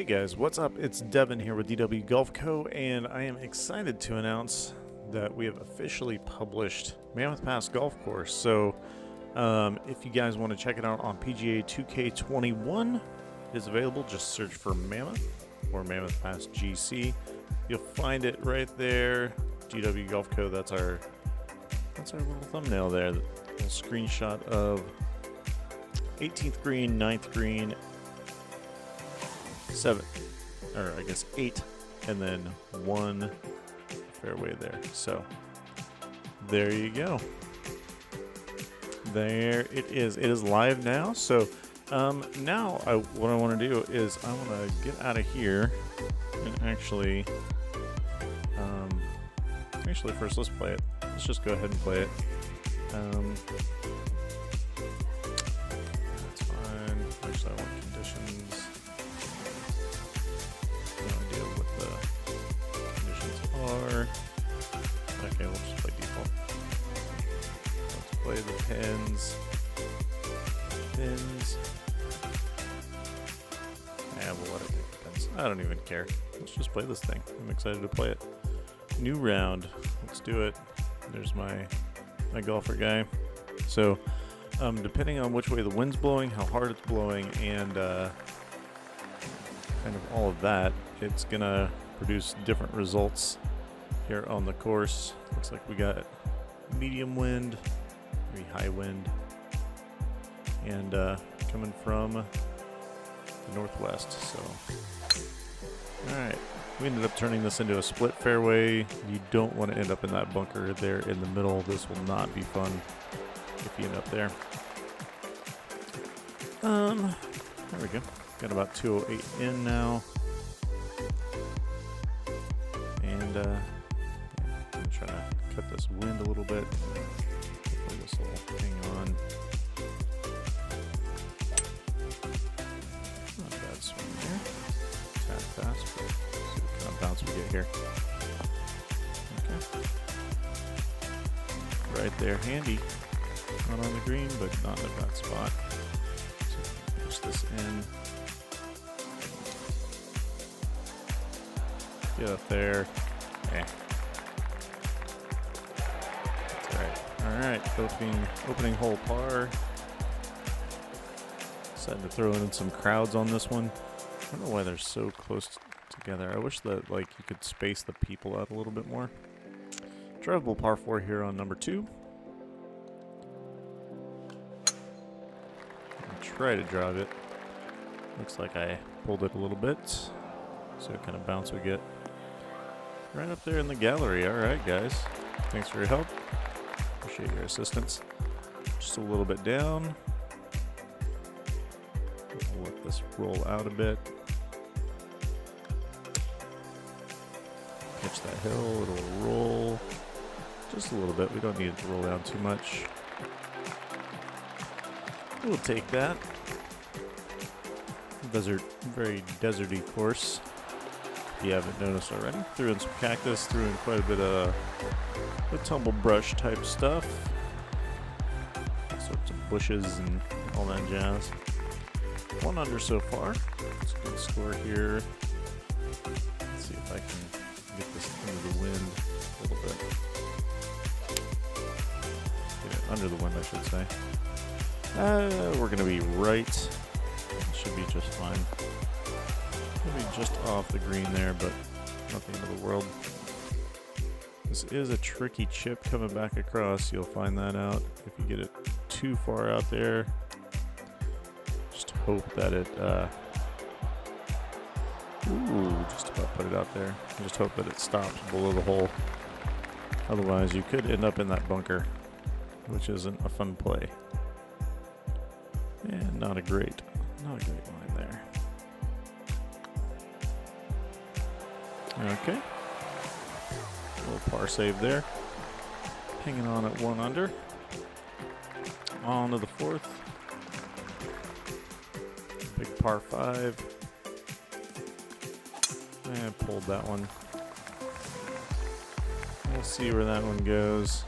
Hey guys, what's up? It's Devin here with DW Golf Co. and I am excited to announce that we have officially published Mammoth Pass Golf Course. So if you guys want to check it out on PGA 2K21, it is available. Just search for Mammoth or Mammoth Pass GC. You'll find it right there. DW Golf Co. That's our little thumbnail there. The little screenshot of 18th green, 9th green, 7, or I guess 8, and then 1 fairway there. So there you go. There it is. It is live now. So now what I want to do is I want to get out of here and actually first let's play it. Let's just go ahead and play it. That's fine. Actually, I want conditions. No idea what the conditions are. Okay, we'll just play default. Let's play the pins. Yeah, we'll let it take the pins. I don't even care. Let's just play this thing. I'm excited to play it. New round. Let's do it. There's my golfer guy. So, depending on which way the wind's blowing, how hard it's blowing, and kind of all of that, it's gonna produce different results here on the course. Looks like we got medium wind, maybe high wind, and coming from the northwest. So, all right. We ended up turning this into a split fairway. You don't want to end up in that bunker there in the middle. This will not be fun if you end up there. There we go. Got about 208 in now. And I'm going to try to cut this wind a little bit. Hopefully this will hang on. Not a bad swing there. Tap fast, but bounce we get here. Okay. Right there, handy. Not on the green, but not in a bad spot. So push this in. Get up there. That's alright. Alright, opening hole par. Decided to throw in some crowds on this one. I don't know why they're so close together. I wish that you could space the people out a little bit more. Drivable par 4 here on number 2. I'll try to drive it. Looks like I pulled it a little bit. So what kind of bounce we get. Right up there in the gallery. Alright guys. Thanks for your help. Appreciate your assistance. Just a little bit down. I'll let this roll out a bit. Catch that hill, it'll roll just a little bit. We don't need it to roll down too much. We'll take that. Very deserty course. If you haven't noticed already. Threw in some cactus, threw in quite a bit of the tumble brush type stuff. All sorts of bushes and all that jazz. 1 under so far. It's a good score here. Let's see if I can get this under the wind a little bit. Get it under the wind, I should say. We're going to be right. It should be just fine. It'll be just off the green there, but nothing of the world. This is a tricky chip coming back across. You'll find that out if you get it too far out there. Just hope that it just about put it out there. Just hope that it stops below the hole. Otherwise, you could end up in that bunker, which isn't a fun play. And not a great line there. Okay. Little par save there. Hanging on at 1 under. On to the 4th. Big par 5. And pulled that one. We'll see where that one goes.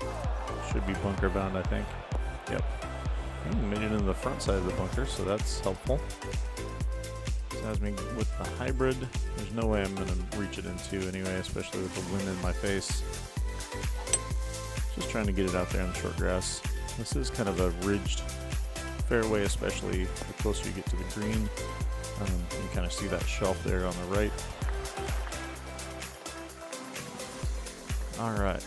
Should be bunker bound, I think. Yep. Made it into the front side of the bunker, so that's helpful. Has me with the hybrid. There's no way I'm going to reach it in two anyway, especially with the wind in my face. Just trying to get it out there on the short grass. This is kind of a ridged fairway, especially the closer you get to the green. You can kind of see that shelf there on the right. All right.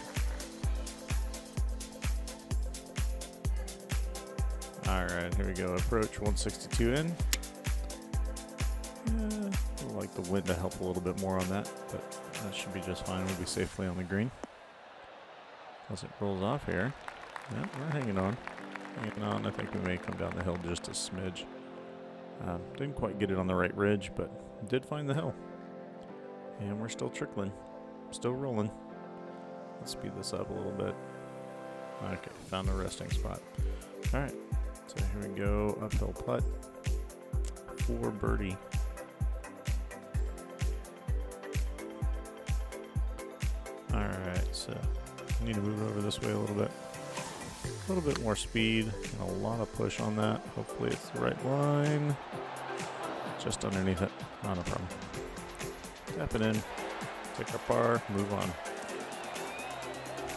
All right, here we go. Approach 162 in. I'd like the wind to help a little bit more on that, but that should be just fine. We'll be safely on the green. As it rolls off here. Yeah, we're hanging on. Hanging on. I think we may come down the hill just a smidge. Didn't quite get it on the right ridge, but did find the hill. And we're still trickling. Still rolling. Let's speed this up a little bit. Okay, found a resting spot. All right, so here we go. Uphill putt for birdie. All right, so I need to move over this way a little bit. A little bit more speed and a lot of push on that. Hopefully it's the right line. Just underneath it, not a problem. Tap it in, take our par, move on.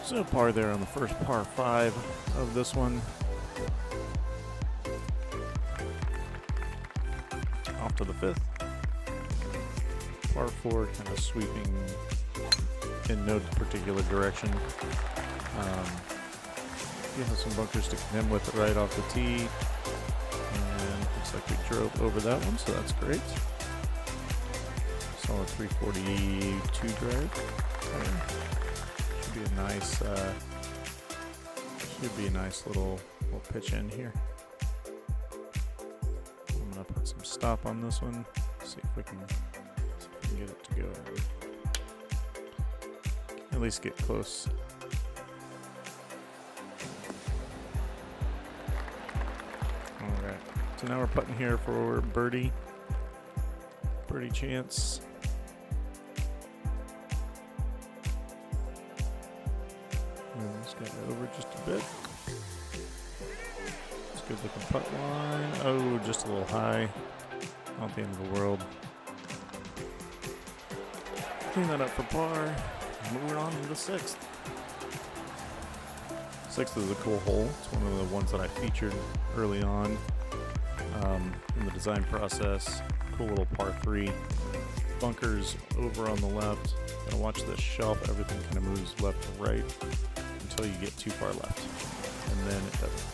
So par there on the first par 5 of this one. Off to the 5th. Par 4 kind of sweeping in no particular direction. You have some bunkers to contend with right off the tee. And looks like we drove over that one, so that's great. Solid 342 drive. Should be a nice little pitch in here. I'm gonna put some stop on this one. See if we can get it to go. At least get close. Alright, so now we're putting here for birdie. Birdie chance. Let's get it over just a bit. It's good looking putt line. Oh, just a little high. Not the end of the world. Clean that up for par. Moving on to the 6th. 6th is a cool hole. It's one of the ones that I featured early on in the design process. Cool little par 3. Bunkers over on the left. Gotta watch this shelf. Everything kind of moves left to right until you get too far left. And then it doesn't.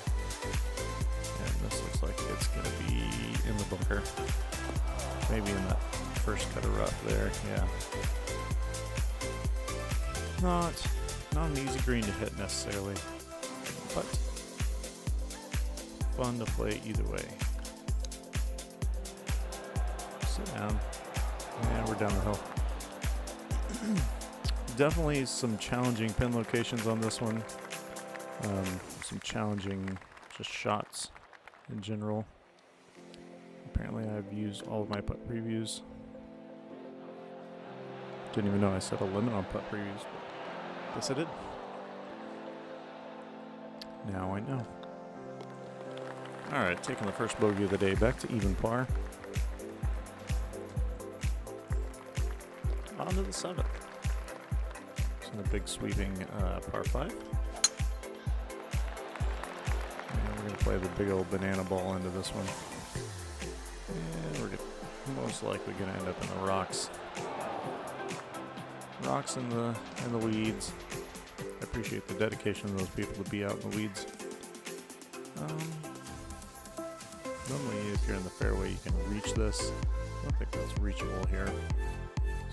And this looks like it's going to be in the bunker. Maybe in that first cut of rough there. Yeah. Not an easy green to hit necessarily, but fun to play either way. Sit down. Yeah, we're down the hill. Definitely some challenging pin locations on this one. Some challenging just shots in general. Apparently I've used all of my putt previews. Didn't even know I set a limit on putt previews, but guess I did. Now I know. Alright, taking the first bogey of the day back to even par. On to the 7th. It's in a big sweeping par 5. And we're going to play the big old banana ball into this one. And we're most likely going to end up in the rocks. Rocks in the weeds. I appreciate the dedication of those people to be out in the weeds. Normally, if you're in the fairway, you can reach this. I don't think that's reachable here.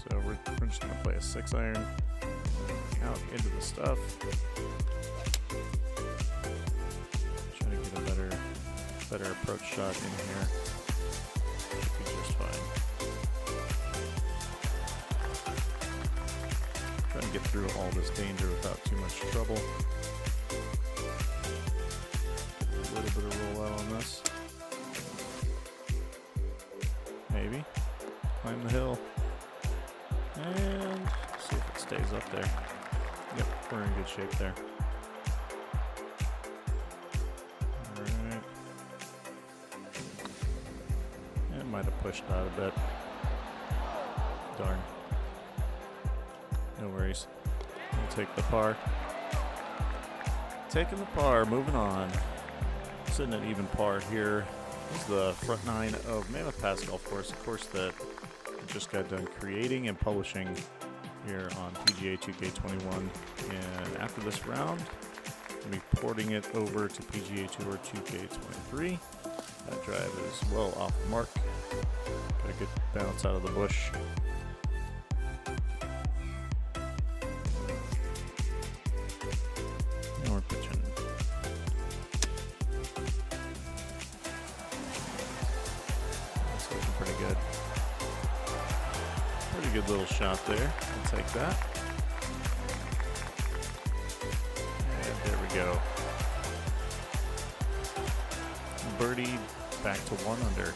So we're just going to play a 6-iron out into the stuff. Try to get a better approach shot in here. Should be just fine. Trying to get through all this danger without too much trouble. Get a little bit of rollout on this. Maybe. Climb the hill. And see if it stays up there. Yep, we're in good shape there. Alright. And Might have pushed out a bit. Darn. No worries. We'll take the par. Taking the par, moving on. Sitting at even par here. This is the front nine of Mammoth Pass Golf Course, a course that I just got done creating and publishing here on PGA 2K21. And after this round, I'll be porting it over to PGA Tour 2K23. That drive is well off the mark. Got a good bounce out of the bush. And we're pitching. That's looking pretty good. Pretty good little shot there. I'll take that. And there we go. Birdie back to 1 under.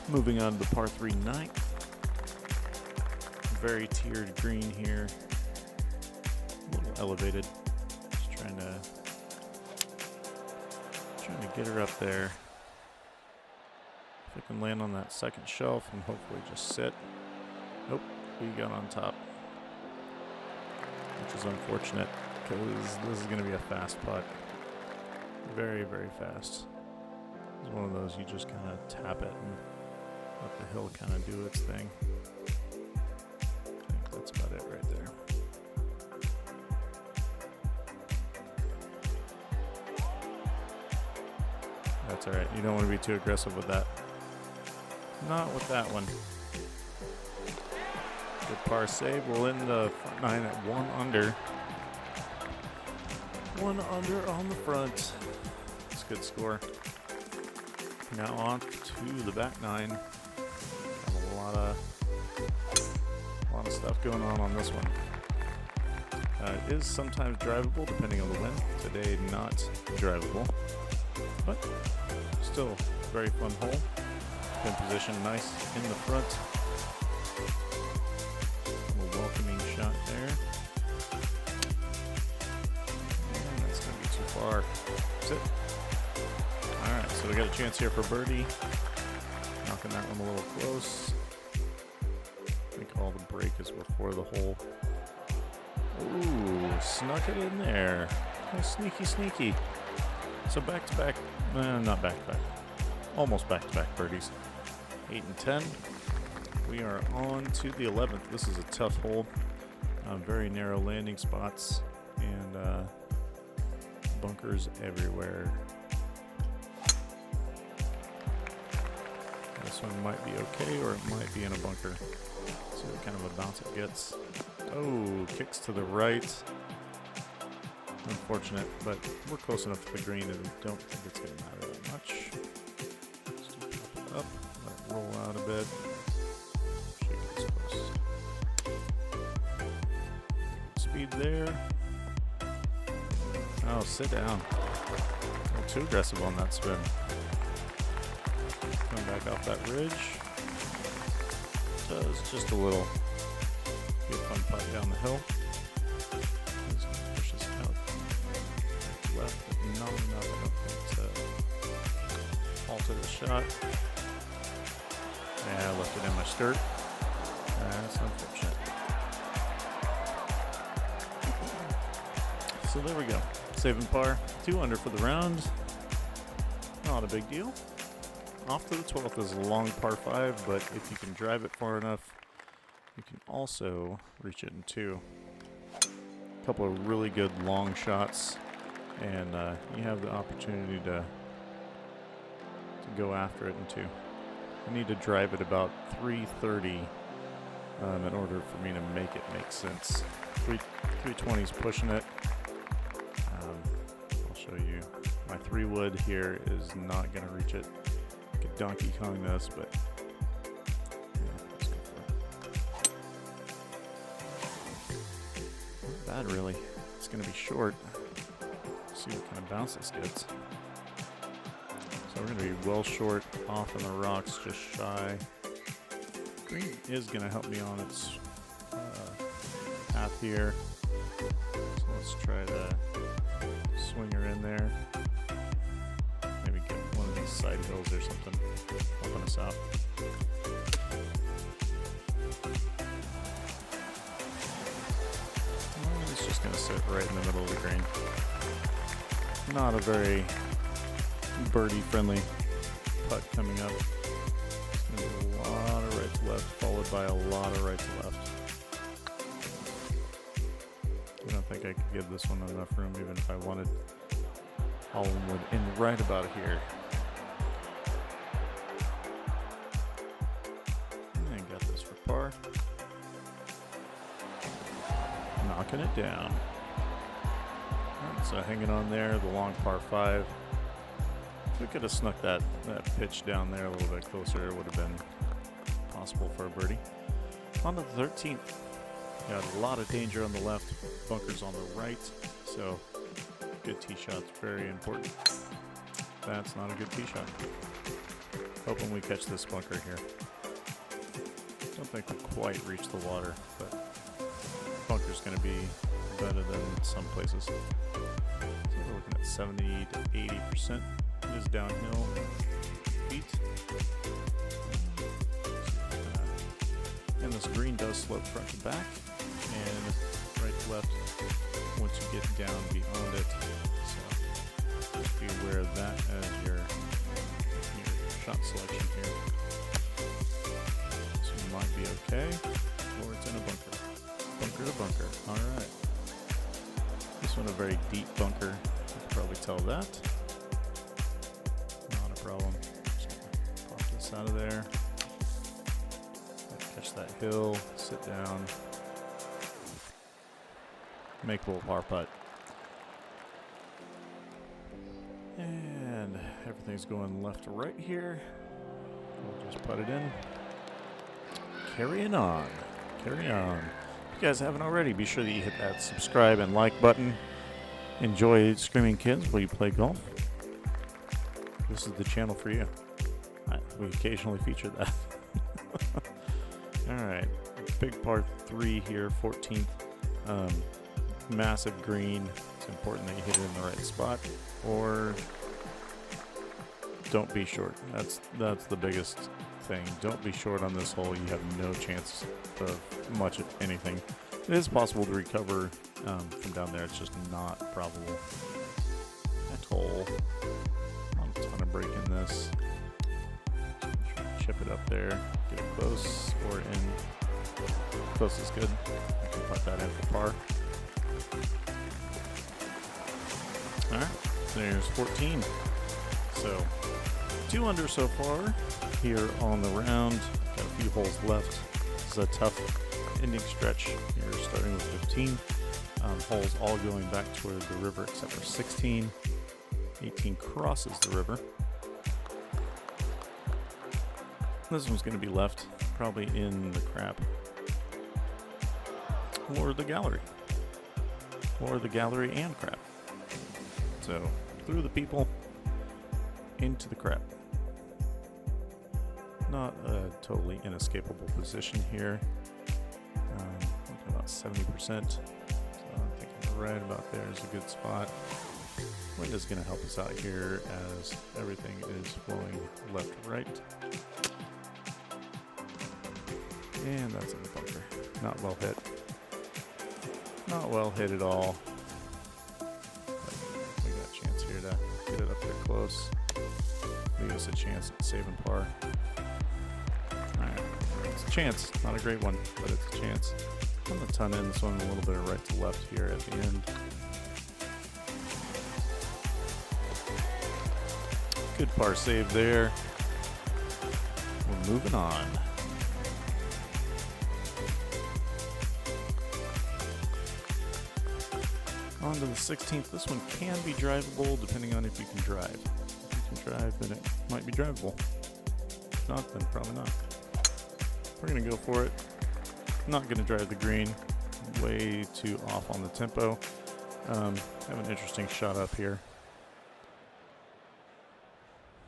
Moving on to the par 3 ninth. Very tiered green here. A little elevated. Just trying to get her up there. If I can land on that second shelf and hopefully just sit. Nope, we got on top. Which is unfortunate because this is going to be a fast putt. Very, very fast. It's one of those you just kind of tap it and let the hill kind of do its thing. I think that's about it right there. That's alright. You don't want to be too aggressive with that. Not with that one. Good par save. We'll end the front nine at 1 under. 1 under on the front. That's a good score. Now on to the back nine. Have a lot of stuff going on this one. It is sometimes drivable depending on the wind. Today, not drivable, but still very fun hole. Pin position nice in the front. A welcoming shot there. And that's going to be too far. Sit. Alright, so we got a chance here for birdie. Knocking that one a little close. I think all the break is before the hole. Ooh, snuck it in there. Oh, sneaky, sneaky. So back-to-back, not back-to-back. Almost back-to-back birdies. 8 and 10. We are on to the 11th. This is a tough hole. Very narrow landing spots and bunkers everywhere. This one might be okay, or it might be in a bunker. See what kind of a bounce it gets. Oh, kicks to the right. Unfortunate, but we're close enough to the green and don't think it's going to matter that much. Just pop it up, let it roll out a bit. Should get this close. Speed there. Oh, sit down. A little too aggressive on that spin. Come back off that ridge. Does just a little. Be a fun putt down the hill. Just push this out left, but not enough, I don't think, to alter the shot. Yeah, I left it in my skirt. That's unfortunate. So there we go. Saving par. 2 under for the round. Not a big deal. Off to the 12th is a long par 5, but if you can drive it far enough, you can also reach it in 2. A couple of really good long shots, and you have the opportunity to go after it in 2. I need to drive it about 330 in order for me to make it make sense. 320 is pushing it. I'll show you. My 3-wood here is not going to reach it. I could Donkey Kong this, but let's go for it. Not bad, really. It's going to be short. See what kind of bounce this gets. So we're going to be well short off on the rocks, just shy. Green is going to help me on its path here. So let's try to swing her in there. Maybe get one of these side hills or something helping us out. It's just going to sit right in the middle of the green. Not a very birdie-friendly putt coming up. It's going to be a lot of right to left, followed by a lot of right to left. I don't think I could give this one enough room, even if I wanted. All of them would end right about here. And got this for par. Knocking it down. Alright, so hanging on there, the long par 5. If we could have snuck that pitch down there a little bit closer, it would have been possible for a birdie. On to the 13th. Got a lot of danger on the left, bunkers on the right, so good tee shot's very important. That's not a good tee shot. Hoping we catch this bunker here. Don't think we'll quite reach the water, but bunker's going to be better than some places. So we're looking at 70 to 80%. It is downhill feet. And this green does slope front to back and right to left once you get down beyond it. So just be aware of that as your shot selection here. So you might be okay, or it's in a bunker. Bunker to bunker. Alright. This one a very deep bunker. You can probably tell that. Not a problem. Just gonna pop this out of there. Catch that hill, sit down. Make a little par putt. And everything's going left to right here. We'll just put it in. Carrying on. Carry on. If you guys haven't already, be sure that you hit that subscribe and like button. Enjoy Screaming Kids while you play golf. This is the channel for you. We occasionally feature that. Alright. Big par 3 here, 14th. Massive green. It's important that you hit it in the right spot, or don't be short. That's the biggest thing. Don't be short on this hole. You have no chance of much of anything. It is possible to recover from down there. It's just not probable at all. Not a ton of break in this. Chip it up there. Get it close or in. Close is good. I can put that in for par. Alright, there's 14. So, 2 under so far here on the round. Got a few holes left. This is a tough ending stretch. You're starting with 15. Holes all going back toward the river except for 16. 18 crosses the river. This one's going to be left, probably in the crap. Or the gallery. Or the gallery and crap. So, through the people, into the crap. Not a totally inescapable position here. About 70%. So I'm thinking right about there is a good spot. Wind is going to help us out here as everything is flowing left to right. And that's in the bunker. Not well hit. Not well hit at all. We got a chance here to get it up there close. Leave us a chance at saving par. Alright, it's a chance. Not a great one, but it's a chance. I'm going to ton in this one a little bit of right to left here at the end. Good par save there. We're moving on. On to the 16th. This one can be drivable depending on if you can drive. If you can drive, then it might be drivable. If not, then probably not. We're going to go for it. Not going to drive the green. Way too off on the tempo. Have an interesting shot up here.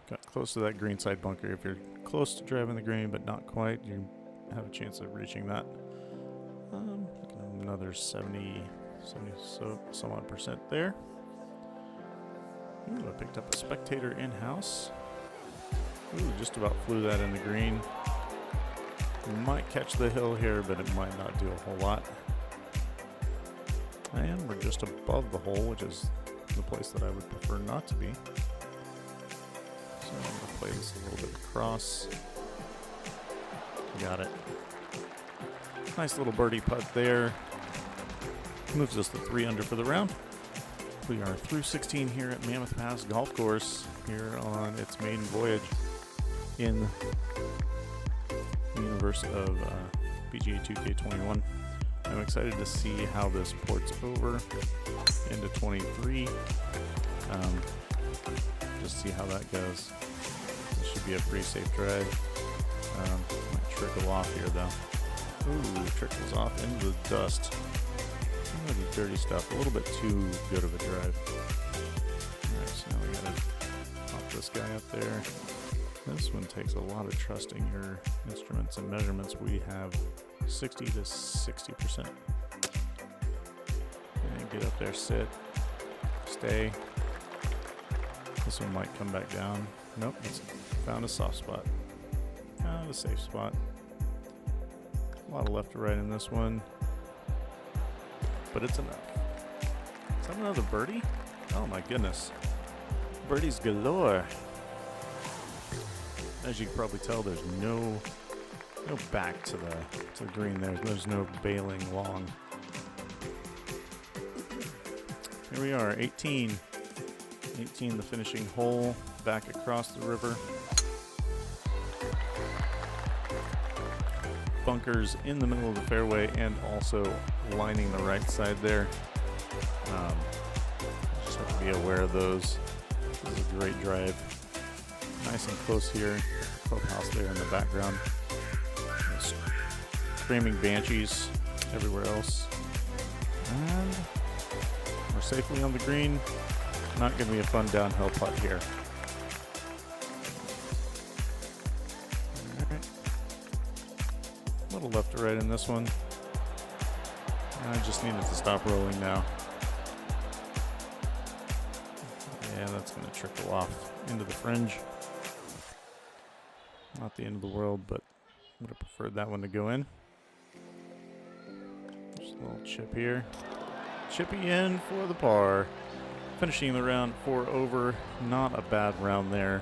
Got close to that green side bunker. If you're close to driving the green but not quite, you have a chance of reaching that. Another 70 some odd % there. Ooh, I picked up a spectator in-house. Ooh, just about flew that in the green. Might catch the hill here, but it might not do a whole lot. And we're just above the hole, which is the place that I would prefer not to be. So I'm going to play this a little bit across. Got it. Nice little birdie putt there. Moves us to 3 under for the round. We are through 16 here at Mammoth Pass Golf Course here on its maiden voyage in the universe of PGA 2K21. I'm excited to see how this ports over into 23. Just see how that goes. This should be a pretty safe drive. Might trickle off here though. Ooh, trickles off into the dust. Some of the dirty stuff. A little bit too good of a drive. Alright, so now we gotta pop this guy up there. This one takes a lot of trusting your instruments and measurements. We have 60 to 60%. And get up there, sit, stay. This one might come back down. Nope, it's found a soft spot. Found a safe spot. A lot of left to right in this one. But it's enough. Is that another birdie? Oh my goodness. Birdies galore. As you can probably tell, there's no back to the green there. There's no bailing long. Here we are, 18. 18, the finishing hole, back across the river. Bunkers in the middle of the fairway and also lining the right side there. Just have to be aware of those. This is a great drive. Nice and close here. Clubhouse there in the background. Screaming banshees everywhere else. And we're safely on the green. Not going to be a fun downhill putt here. Alright. A little left to right in this one. I just need it to stop rolling now. Yeah, that's going to trickle off into the fringe. Not the end of the world, but I would have preferred that one to go in. Just a little chip here. Chippy in for the par. Finishing the round 4 over. Not a bad round there.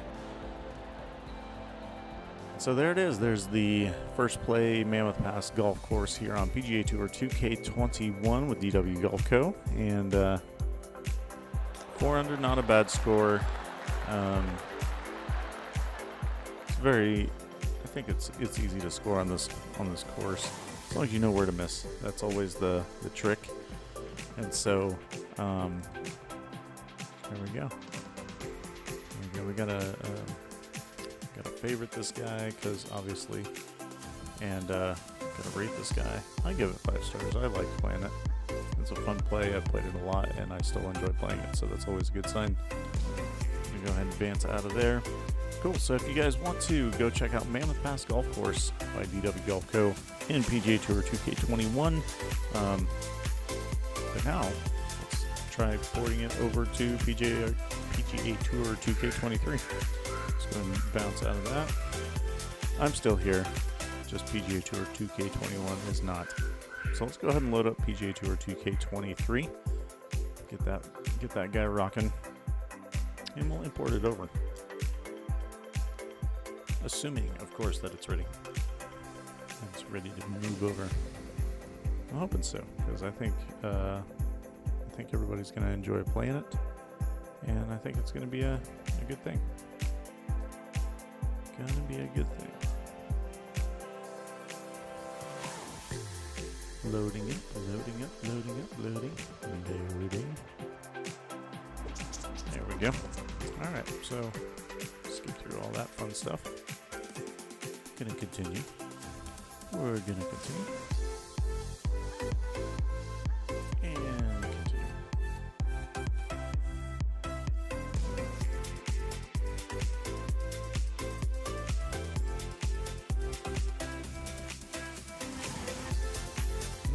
So there it is. There's the first play Mammoth Pass Golf Course here on PGA Tour 2K21 with DW Golf Co. And 4 under, not a bad score. I think it's easy to score on this course as long as you know where to miss. That's always the trick. And so there we go. We gotta favorite this guy because obviously, and gotta rate this guy. I give it 5 stars. I like playing it. It's a fun play. I've played it a lot and I still enjoy playing it, so that's always a good sign. I'm gonna go ahead and advance out of there. Cool, so if you guys want to go check out Mammoth Pass Golf Course by DW Golf Co. in PGA Tour 2K21. But now, let's try porting it over to PGA Tour 2K23. Let's go ahead and bounce out of that. I'm still here, just PGA Tour 2K21 is not. So let's go ahead and load up PGA Tour 2K23. Get that guy rocking, and we'll import it over. Assuming, of course, that it's ready. It's ready to move over. I'm hoping so, because I think everybody's going to enjoy playing it, and I think it's going to be a good thing. Going to be a good thing. Loading it, loading up, loading up, loading. There we go. All right, so skip through all that fun stuff. Gonna continue. We're gonna continue. And continue.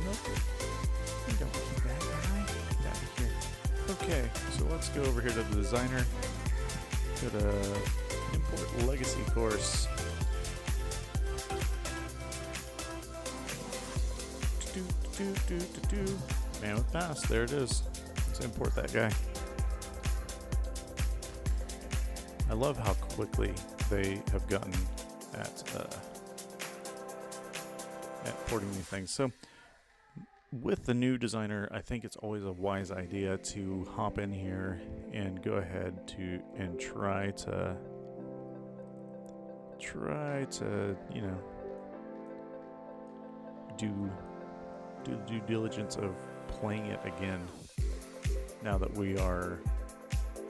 Nope. We don't keep that guy. Get out of here. Okay, so let's go over here to the designer. Go to Import Legacy course. Mammoth Pass, there it is. Let's import that guy. I love how quickly they have gotten at porting these things. So with the new designer, I think it's always a wise idea to hop in here and go ahead and try to you know, do the due diligence of playing it again. Now that we are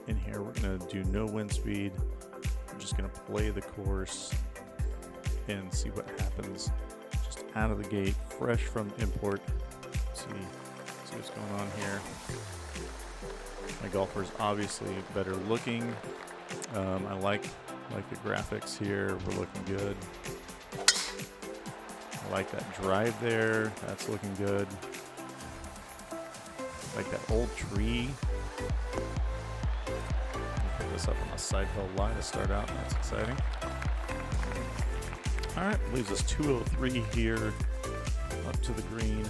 in here, we're gonna do no wind speed. We're just gonna play the course and see what happens. Just out of the gate, fresh from import. See what's going on here. My golfer's obviously better looking. I like the graphics here. We're looking good. I like that drive there. That's looking good. I like that old tree. Pick this up on the side hill line to start out. That's exciting. All right, leaves us 203 here up to the green.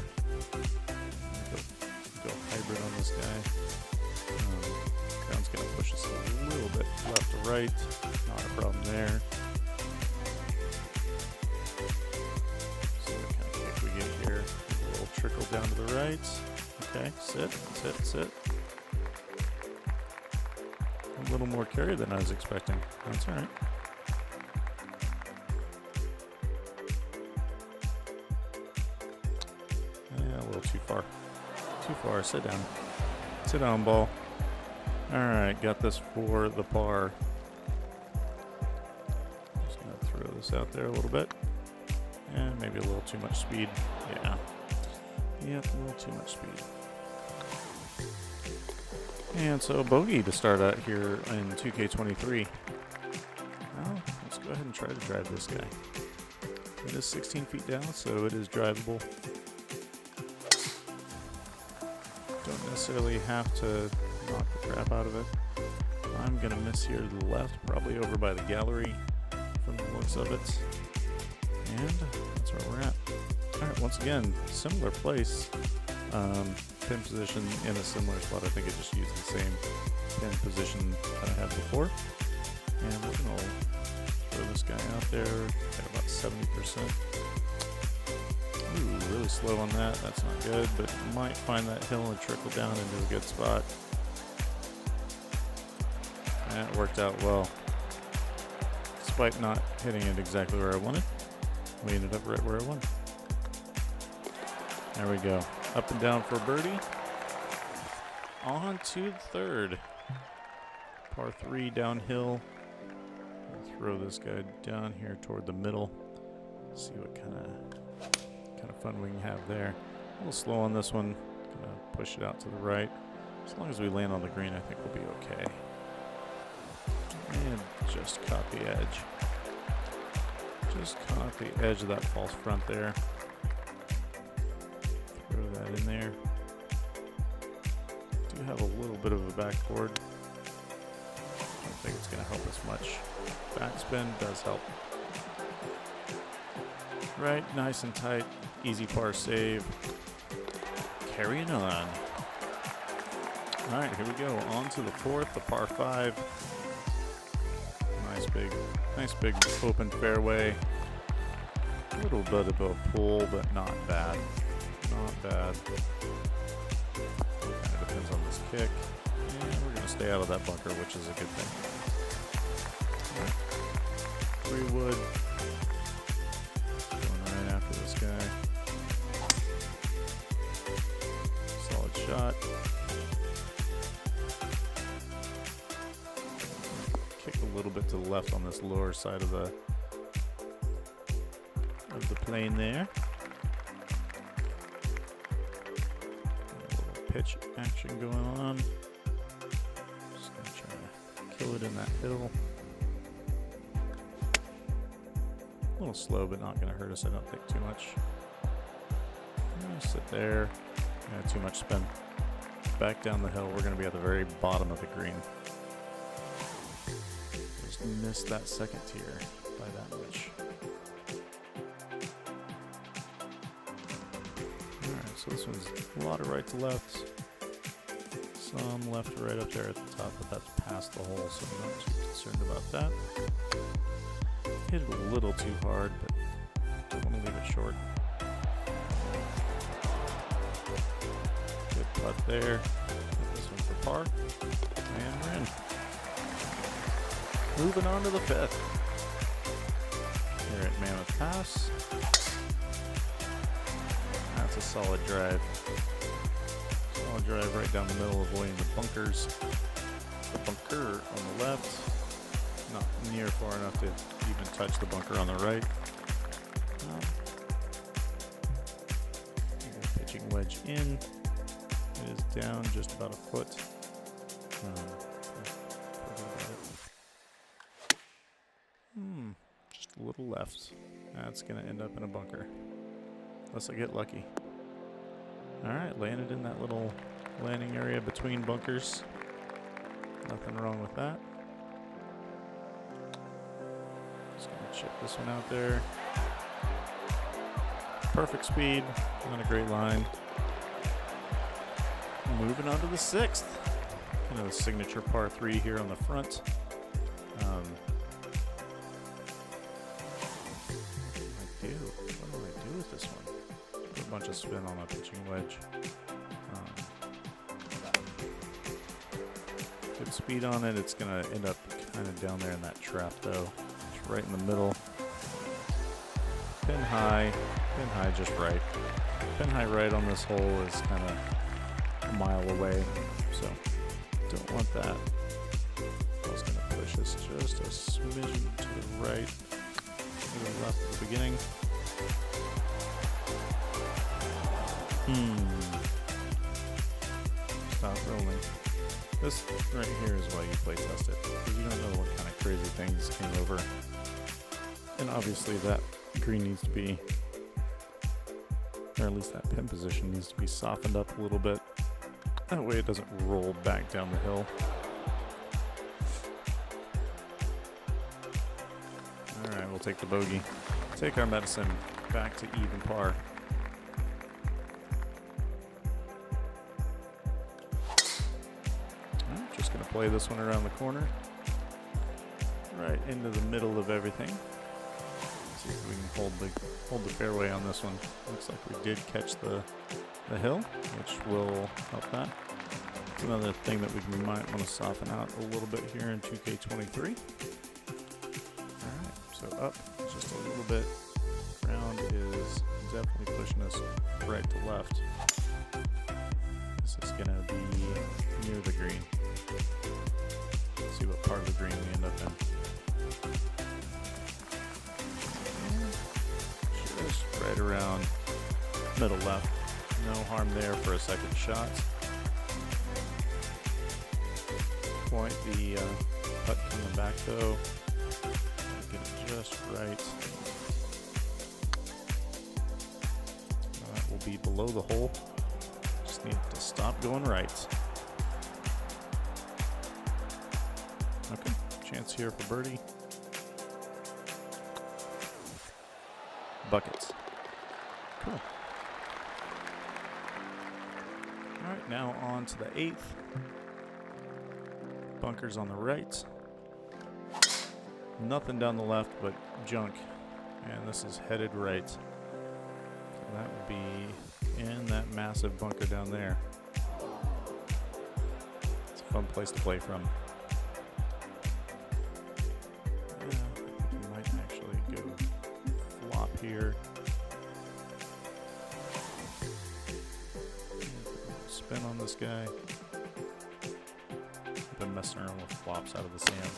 Go hybrid on this guy. Ground's gonna push us a little bit left to right. Not a problem there. See what kind of kick we get here. A little trickle down to the right. Okay, sit. A little more carry than I was expecting. That's all right. Yeah, a little too far. Too far. Sit down. Sit down, ball. All right, got this for the par. Just gonna throw this out there a little bit. And maybe a little too much speed. Yeah. Yep, a little too much speed. And so bogey to start out here in 2K23. Well, let's go ahead and try to drive this guy. It is 16 feet down, so it is drivable. Don't necessarily have to knock the crap out of it. I'm going to miss here to the left, probably over by the gallery from the looks of it. And that's where we're at. Alright, once again, similar place. Pin position in a similar spot. I think I just used the same pin position that I had before. And we're going to throw this guy out there at about 70%. Ooh, really slow on that. That's not good, but might find that hill and trickle down into a good spot. That worked out well. Despite not hitting it exactly where I wanted, we ended up right where I wanted. There we go. Up and down for a birdie. On to the third. Par 3 downhill. I'll throw this guy down here toward the middle. See what kind of fun we can have there. A little slow on this one. Gonna push it out to the right. As long as we land on the green, I think we'll be okay. And just caught the edge. Just caught the edge of that false front there. Throw that in there. Do have a little bit of a backboard. I don't think it's going to help us much. Backspin does help. Right, nice and tight. Easy par save. Carrying on. All right, here we go. On to the fourth, the par 5. Nice big open fairway. A little bit of a pull, but not bad. Not bad. Kind of depends on this kick. And we're going to stay out of that bunker, which is a good thing. Right. 3 wood. Going right after this guy. Solid shot. Kick a little bit to the left on this lower side of the plane there. A little pitch action going on. Just gonna try to kill it in that hill. A little slow, but not gonna hurt us, I don't think, too much. Sit there. Yeah, too much spin. Back down the hill. We're gonna be at the very bottom of the green. Just just missed that second tier by that much. Alright, so this one's a lot of right to left. Some left to right up there at the top, but that's past the hole, so I'm not too concerned about that. Hit it a little too hard, but don't want to leave it short. Good putt there. Hit this one for par. And we're in. Moving on to the 5th. Here at Mammoth Pass. That's a solid drive. Solid drive right down the middle, avoiding the bunkers. The bunker on the left. Not near far enough to even touch the bunker on the right. Pitching wedge in. It is down just about a foot. Just a little left. That's going to end up in a bunker. Unless I get lucky. Alright, landed in that little landing area between bunkers. Nothing wrong with that. Just going to chip this one out there. Perfect speed. On a great line. Moving on to the 6th. Kind of a signature par 3 here on the front. What do I do with this one? Put a bunch of spin on my pitching wedge. Good speed on it. It's going to end up kind of down there in that trap though. It's right in the middle. Pin high just right. Pin high right on this hole is kind of a mile away, so don't want that. I was going to push this just a smidgen to the right, to the left at the beginning. Stop rolling. This right here is why you play test it, because you don't know what kind of crazy things came over. And obviously that green needs to be, or at least that pin position needs to be softened up a little bit. That way it doesn't roll back down the hill. Alright, we'll take the bogey. Take our medicine back to even par. Alright, just going to play this one around the corner. Right into the middle of everything. See if we can hold the fairway on this one. Looks like we did catch the hill, which will help that. It's another thing that we might want to soften out a little bit here in 2K23. Alright, so up just a little bit. Ground is definitely pushing us right to left. This is going to be near the green. Let's see what part of the green we end up in. Just right around middle left. No harm there for a second shot. Point the putt coming back though. Get it just right. That will be below the hole. Just need to stop going right. Okay, chance here for birdie. Buckets. Cool. Alright, now on to the 8th. Bunkers on the right. Nothing down the left but junk. And this is headed right. So that would be in that massive bunker down there. It's a fun place to play from. Yeah, I think we might actually go flop here. Spin on this guy. I've been messing around with flops out of the sand.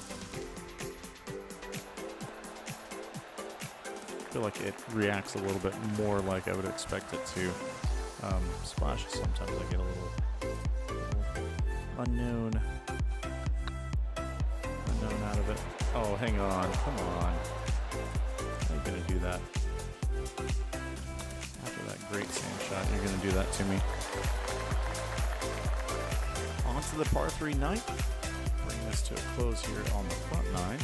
I feel like it reacts a little bit more like I would expect it to. Splashes, sometimes I get a little unknown out of it. Oh, hang on, come on. How are you gonna do that? After that great sand shot, you're gonna do that to me. On to the par 3 ninth. Bring this to a close here on the front 9.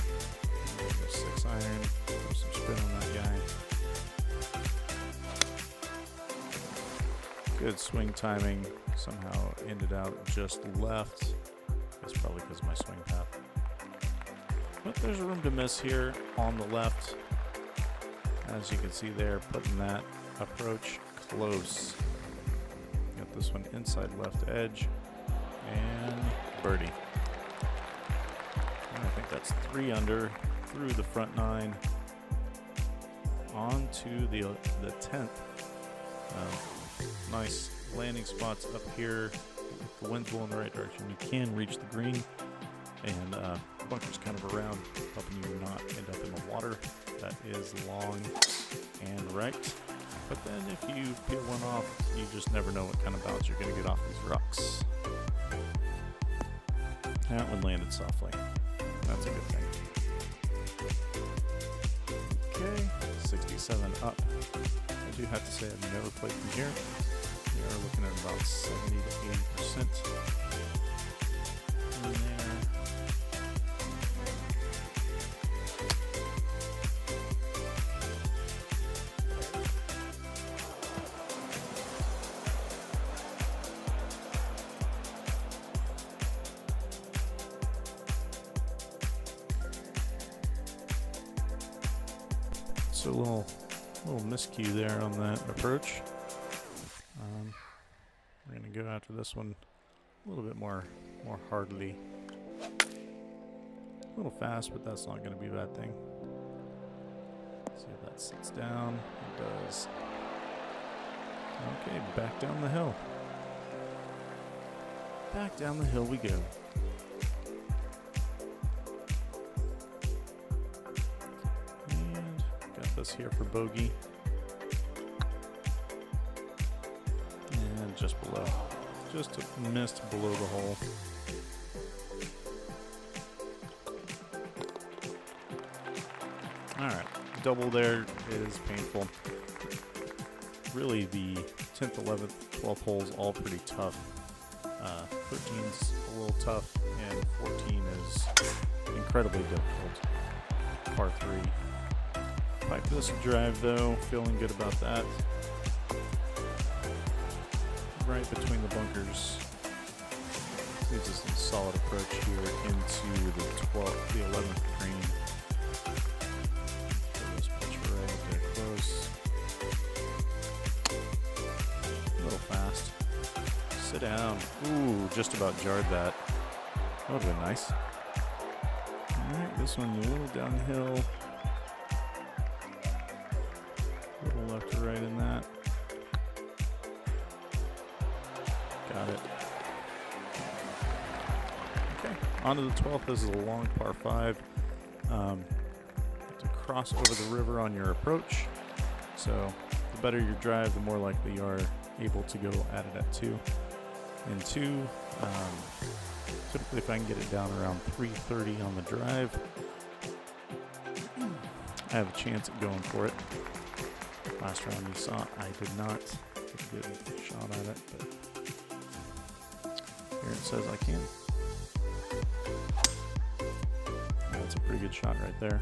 6 iron, throw some spin on that guy. Good swing timing. Somehow ended out just left. That's probably because of my swing path. But there's room to miss here on the left. As you can see there, putting that approach close. Got this one inside left edge. And birdie. And I think that's 3 under through the front 9 onto the 10th. Nice landing spots up here. If the wind's blowing in the right direction, you can reach the green, and bunker's kind of around, helping you not end up in the water. That is long and right. But then if you peel one off, you just never know what kind of bounce you're going to get off these rocks. That one landed softly. That's a good thing. Okay, 67 up. I do have to say I've never played from here. We are looking at about 70 to 80% in there. So a little miscue there on that approach. We're going to go after this one a little bit more hardly. A little fast, but that's not going to be a bad thing. See if that sits down. It does. Okay, back down the hill. Back down the hill we go. And got this here for bogey. And just below. Just missed below the hole. Alright, double there is painful. Really, the 10th, 11th, 12th holes all pretty tough. 13's a little tough, and 14 is incredibly difficult. Par 3. Pipe this drive though, feeling good about that. Right between the bunkers. Gives us a solid approach here into the 12th, the 11th green. Throw this pitch right up there close. A little fast. Sit down. Ooh, just about jarred that. That would have been nice. Alright, this one a little downhill. A little left to right in that. Got it. Okay, on to the 12th. This is a long par 5. To cross over the river on your approach. So the better your drive, the more likely you are able to go at it at 2. And 2, typically if I can get it down around 330 on the drive, I have a chance at going for it. Last round you saw I did not get a good shot at it, but here it says I can. That's a pretty good shot right there.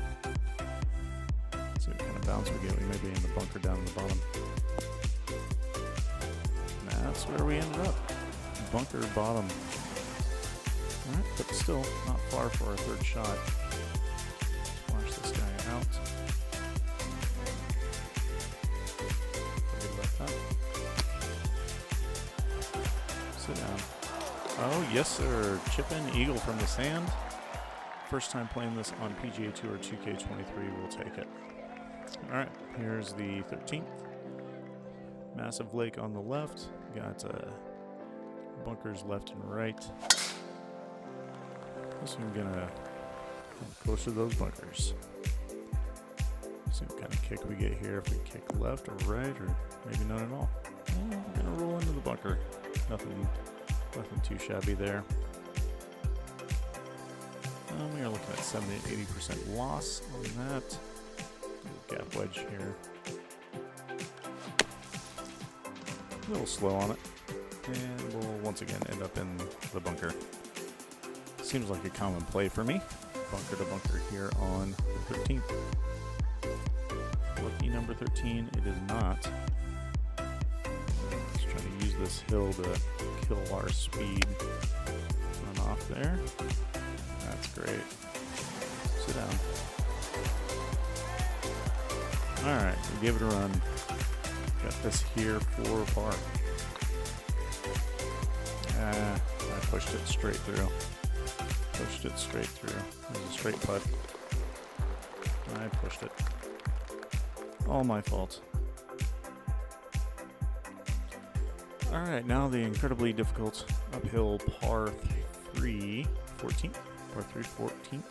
Let's see what kind of bounce we get. We may be in the bunker down in the bottom. That's where we ended up. Bunker bottom. Alright, but still not far for our third shot. Let's flash this guy out. Forget about that. Sit down. Oh, yes, sir. Chip in eagle from the sand. First time playing this on PGA Tour 2K23. We'll take it. Alright, here's the 13th. Massive lake on the left. Got bunkers left and right. This one gonna come close to those bunkers. See what kind of kick we get here. If we kick left or right, or maybe none at all. We're gonna roll into the bunker. Nothing too shabby there. We are looking at 70 to 80% loss on that. Gap wedge here. A little slow on it. And we'll once again end up in the bunker. Seems like a common play for me. Bunker to bunker here on the 13th. Lucky number 13, it is not. Just trying to use this hill to kill our speed. Run off there. That's great. Sit down. Alright, we gave it a run. Got this here for par. I pushed it straight through. Pushed it straight through. It was a straight putt. I pushed it. All my fault. Alright, now the incredibly difficult uphill par 3 14th. Par 3 14th.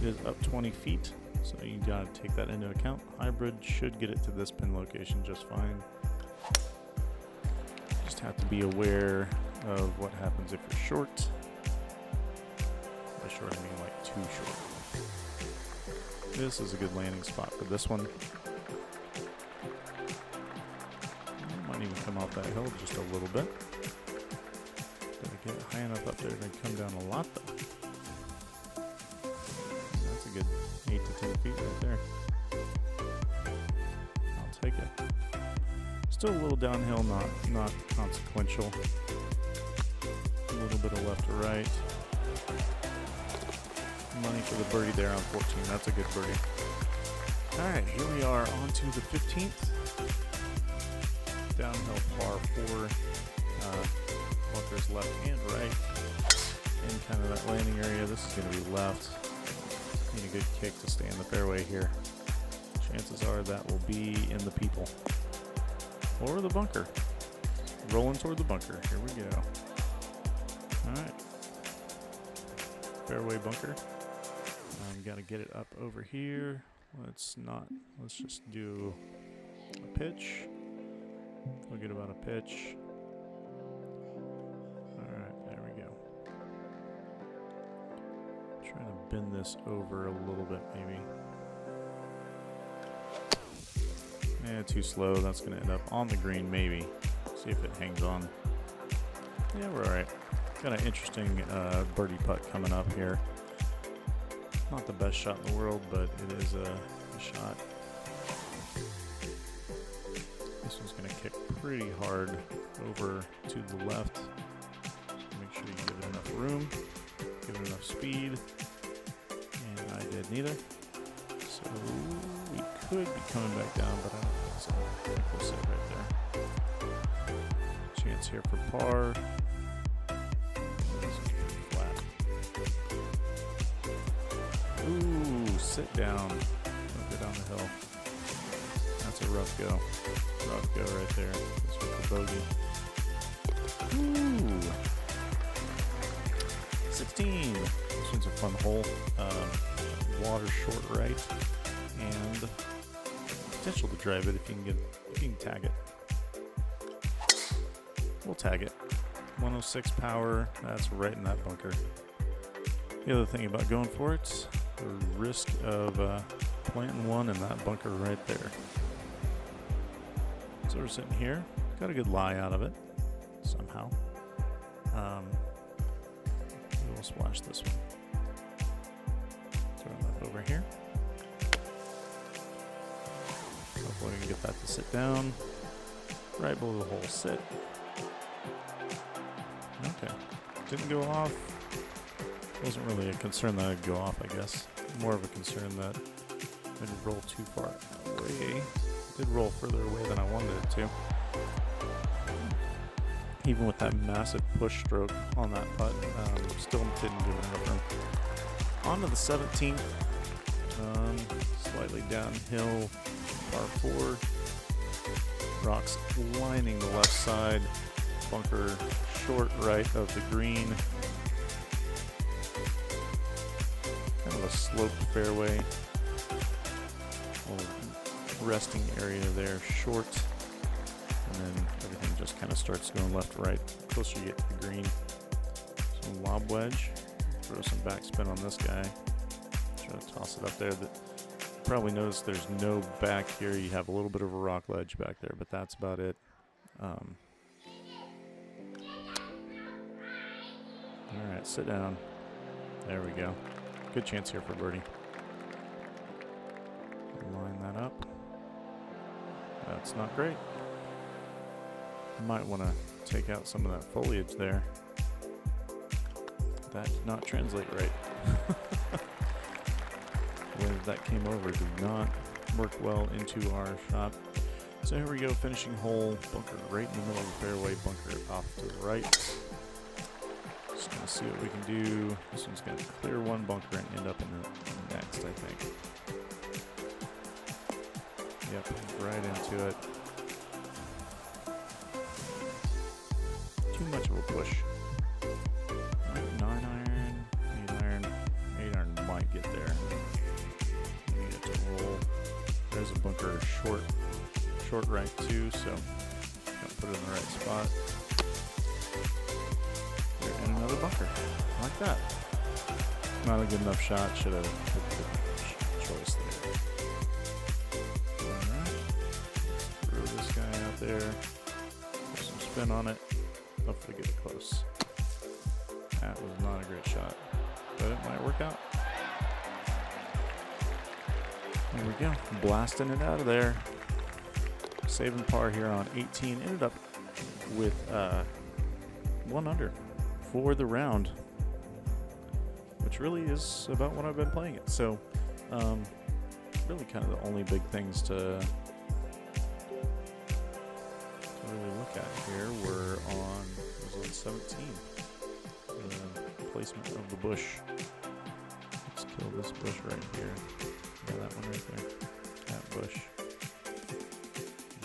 It is up 20 feet, so you gotta take that into account. Hybrid should get it to this pin location just fine. Just have to be aware of what happens if you're short. By short, I mean like too short. This is a good landing spot for this one. Might even come off that hill just a little bit. Gotta get high enough up there to come down a lot though. That's a good 8 to 10 feet right there. I'll take it. Still a little downhill, not consequential. A little bit of left to right. Money for the birdie there on 14. That's a good birdie. Alright, here we are on to the 15th. Downhill par 4. Bunkers left and right. In kind of that landing area. This is going to be left. Need a good kick to stay in the fairway here. Chances are that will be in the people. Or the bunker. Rolling toward the bunker. Here we go. Alright. Fairway bunker. Got to get it up over here. Let's just do a pitch. Forget about a pitch. Alright, there we go. Trying to bend this over a little bit maybe. Too slow. That's going to end up on the green maybe. See if it hangs on. Yeah, we're alright. Got an interesting birdie putt coming up here. Not the best shot in the world, but it is a shot. This one's going to kick pretty hard over to the left. Make sure you give it enough room, give it enough speed, and I did neither. So we could be coming back down, but I don't think so. I think we'll sit right there. Chance here for par. Ooh, sit down. Don't go down the hill. That's a rough go. Rough go right there. This was the bogey. Ooh. 16. This one's a fun hole. Water short right. And potential to drive it if you can tag it. We'll tag it. 106 power. That's right in that bunker. The other thing about going for it, the risk of planting one in that bunker right there. So we're sitting here, got a good lie out of it somehow. We'll splash this one. Throw that over here. Hopefully we can get that to sit down. Right below the hole, sit. Okay, didn't go off. Wasn't really a concern that I'd go off, I guess. More of a concern that I'd roll too far away. It did roll further away than I wanted it to. Even with that massive push stroke on that putt, still didn't give it enough room. On to the 17th. Slightly downhill, par 4. Rocks lining the left side. Bunker short right of the green. Kind of a sloped fairway. Little resting area there, short. And then everything just kind of starts going left to right. Closer you get to the green. Some lob wedge. Throw some backspin on this guy. Try to toss it up there. Probably notice there's no back here. You have a little bit of a rock ledge back there, but that's about it. Alright, sit down. There we go. Good chance here for birdie. Line that up. That's not great. Might want to take out some of that foliage there. That did not translate right. The way that came over did not work well into our shot. So here we go, finishing hole, bunker right in the middle of the fairway, bunker off to the right. Just gonna see what we can do. This one's gonna clear one bunker and end up in the next, I think. Yep, right into it. Too much of a push. Right, 9 iron, 8 iron. 8 iron might get there. Need it to roll. There's a bunker short right too, so gotta put it in the right spot. And another bunker, like that. Not a good enough shot. Should have put the choice there. All right, throw this guy out there. Put some spin on it. Hopefully get it close. That was not a great shot, but it might work out. There we go, blasting it out of there. Saving par here on 18. Ended up with 1 under for the round, which really is about what I've been playing it. So, really kind of the only big things to really look at here were on 17. The placement of the bush. Let's kill this bush right here. Yeah, that one right there. That bush.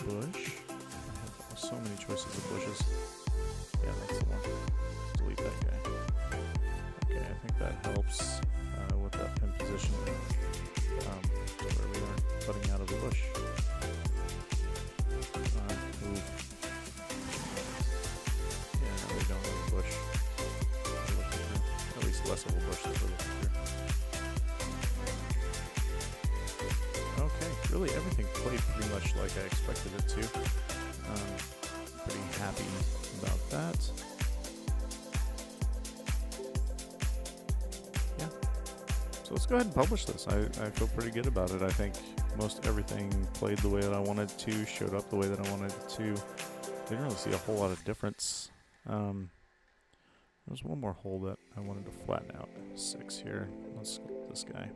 Bush. I have so many choices of bushes. Yeah, that's the one. Delete that guy. Okay, I think that helps with that pin position where we aren't putting out of the bush. Move. Yeah, no, we don't have a bush. We're looking through. At least less of a bush that we're looking through. Okay, really everything played pretty much like I expected it to. Pretty happy about that. Yeah. So let's go ahead and publish this. I feel pretty good about it. I think most everything played the way that I wanted to, showed up the way that I wanted it to. Didn't really see a whole lot of difference. There's one more hole that I wanted to flatten out. 6 here. Let's go with this guy.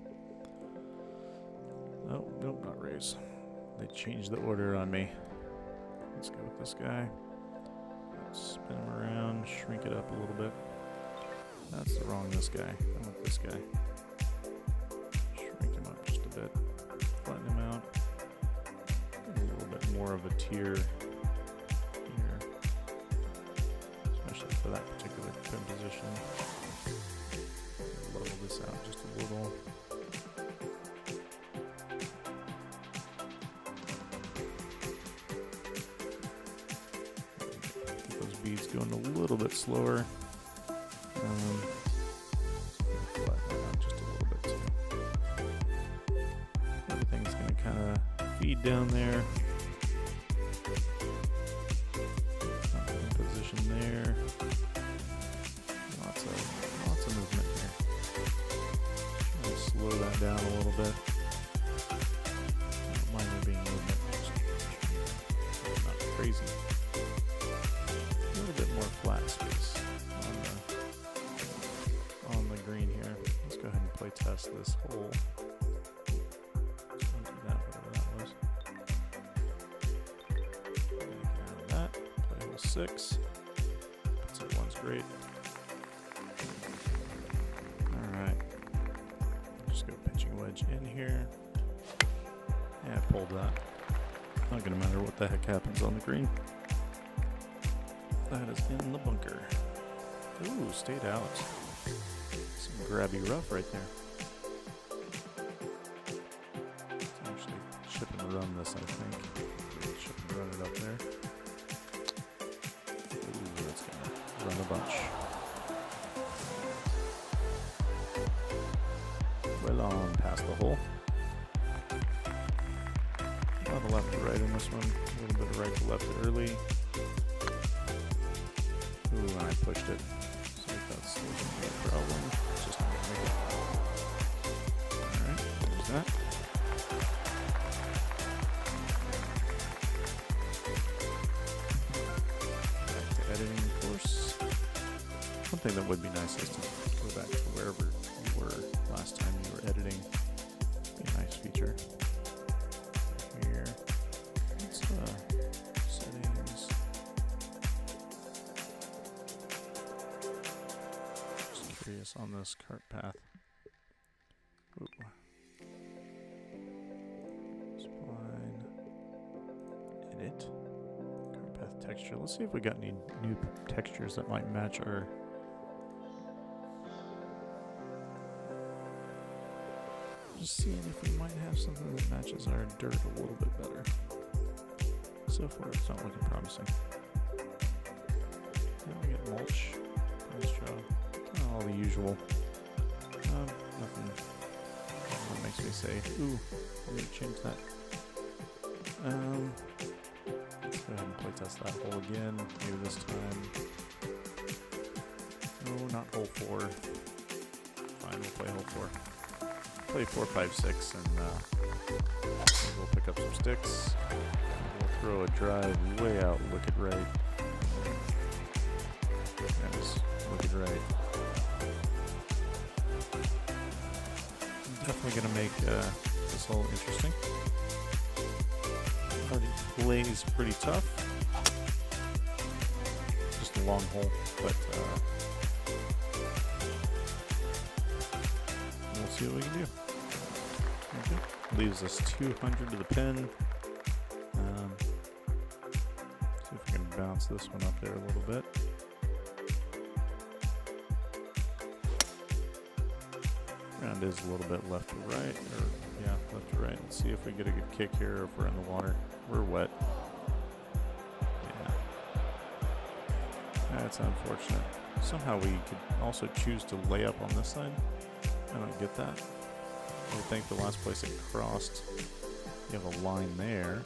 Oh, nope, not raise. They changed the order on me. Let's go with this guy. Spin him around, shrink it up a little bit. That's the wrong this guy. I want this guy. Shrink him up just a bit. Flatten him out. A little bit more of a tier here. Especially for that particular pin position. Level this out just a little. Beads going a little bit slower. Flatten that out just a little bit too. Everything's going to kind of feed down there. In position there. Lots of movement here. Try to slow that down a little bit. Don't mind there being movement. Not crazy. Flat space on the green here. Let's go ahead and play test this hole. Do that, whatever that was. Get out of that. Play hole 6. So one's great. All right. Just go pitching wedge in here. Yeah, I pulled that. Not gonna matter what the heck happens on the green. That is in the bunker. Ooh, stayed out. Some grabby rough right there. Let's actually chip and run this, I think. Chip and run it up there. Ooh, that's gonna run a bunch. Well on past the hole. A lot of left to right in this one. A little bit of right to left early. Ooh, and I pushed it. So that's still gonna be a problem. It's just not gonna make it. Alright, there's that. Back to editing, of course. One thing that would be nice is to go back to wherever you were last time you were editing. Be a nice feature. Here. Let's settings. Just curious on this cart path. Ooh. Spline. Edit. Cart path texture. Let's see if we got any new textures that might match our. Just seeing if we might have something that matches our dirt a little bit better. So far, it's not looking promising. Then we get mulch. Nice job. All the usual. Nothing that makes me say, ooh, I'm going to change that. Let's go ahead and play test that hole again. Maybe this time. No, not hole 4. Fine, we'll play hole 4. Play 4, 5, 6, and we'll pick up some sticks. We'll throw a drive way out, look it right. Yes, look it right. Definitely gonna make this hole interesting. Already plays pretty tough. Just a long hole, but we'll see what we can do. Okay. Leaves us 200 to the pin. See if we can bounce this one up there a little bit. Ground is a little bit left to right, or yeah, left to right. Let's see if we get a good kick here, or if we're in the water. We're wet. Yeah. That's unfortunate. Somehow we could also choose to lay up on this side. I don't get that. I would think the last place it crossed, you have a line there.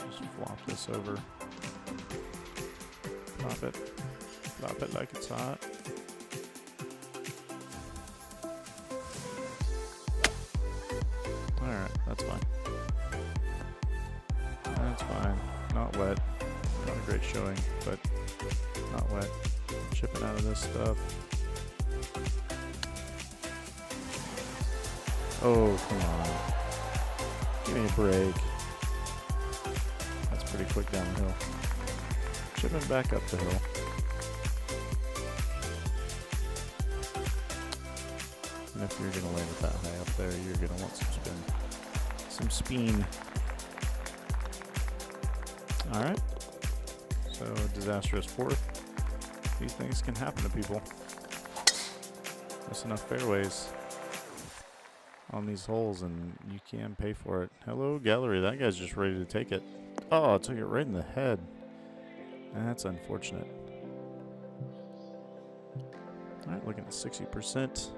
Just flop this over. Flop it like it's hot. Alright, that's fine. That's fine. Not wet. Not a great showing, but not wet. Chipping out of this stuff. Oh, come on. Give me a break. That's pretty quick down the hill. Chipping back up the hill. And if you're going to land it that high up there, you're going to want some spin. Some spin. Alright. So, disastrous fourth. These things can happen to people. That's enough fairways on these holes, and you can pay for it. Hello, gallery. That guy's just ready to take it. Oh, I took it right in the head. That's unfortunate. Alright, looking at 60%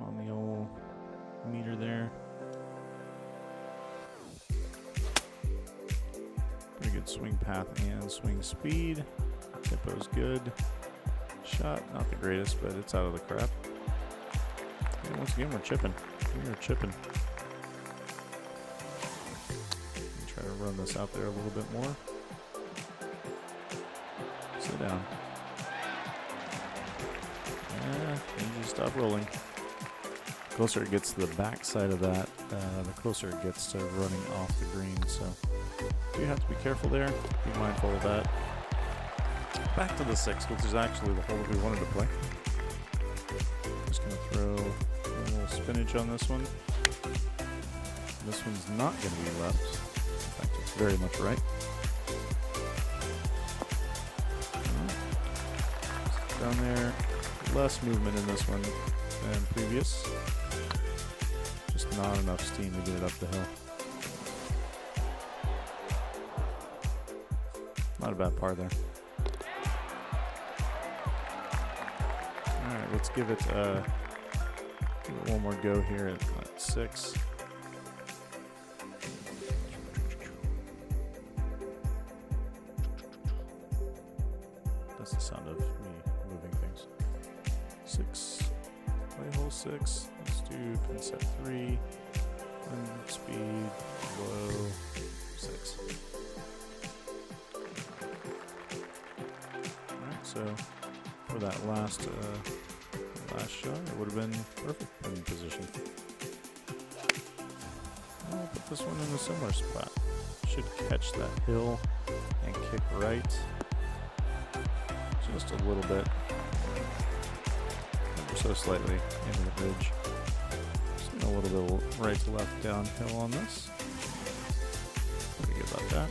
on the old meter there. Pretty good swing path and swing speed. Tempo's good. Shot, not the greatest, but it's out of the crap. And once again, we're chipping. We're chipping. Try to run this out there a little bit more. Sit down. Yeah, you just stop rolling. The closer it gets to the back side of that, the closer it gets to running off the green. So you have to be careful there. Be mindful of that. Back to the 6, which is actually the hole that we wanted to play. Just going to throw a little spinach on this one. This one's not going to be left. In fact, it's very much right. Down there, less movement in this one than previous. Just not enough steam to get it up the hill. Not a bad par there. Alright, let's give it one more go here at 6. That's the sound of me 6. Play hole 6. Let's do pin set 3. Wind speed low 6. Alright, so for that last shot, it would have been perfect in position. I'll put this one in a similar spot. Should catch that hill and kick right just a little bit, ever so slightly into the ridge. Just a little bit of right to left downhill on this. Pretty good about that.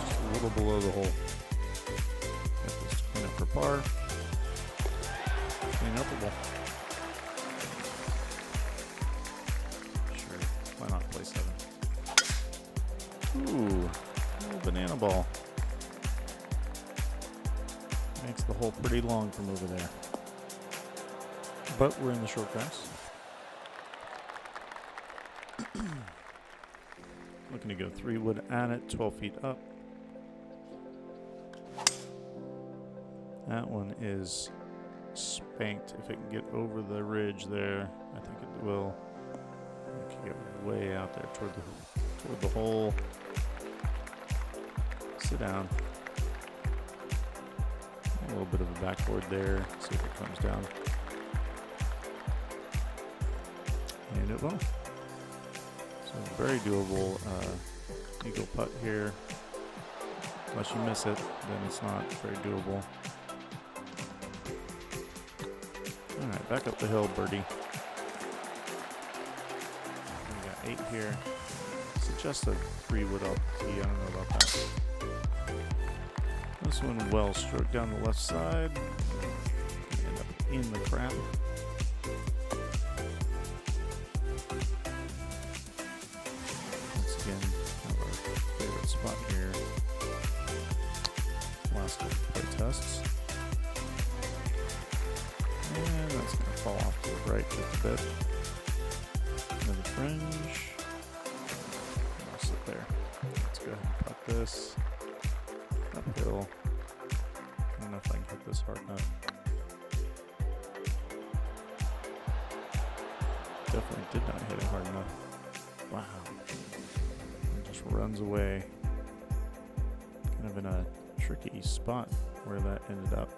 Just a little below the hole. Got this to clean up for par. Clean upable. Sure, why not play 7? Ooh, a little banana ball. Makes the hole pretty long from over there. But we're in the short grass. Looking to go 3-wood at it, 12 feet up. That one is spanked. If it can get over the ridge there, I think it will. It can get way out there toward the hole. Sit down. A little bit of a backboard there. See if it comes down. And it will. So very doable eagle putt here. Unless you miss it, then it's not very doable. Alright, back up the hill, birdie. We got 8 here. Suggest a 3-wood off the tee. I don't know about that. This one well stroked down the left side. End up in the crap. Once again, kind of our favorite spot here. Last couple play tests. And that's going to fall off to the right just a bit. Another fringe. I'll sit there. Let's go ahead and putt this. Uphill. I don't know if I can hit this hard enough. Definitely did not hit it hard enough. Wow. It just runs away. Kind of in a tricky spot where that ended up.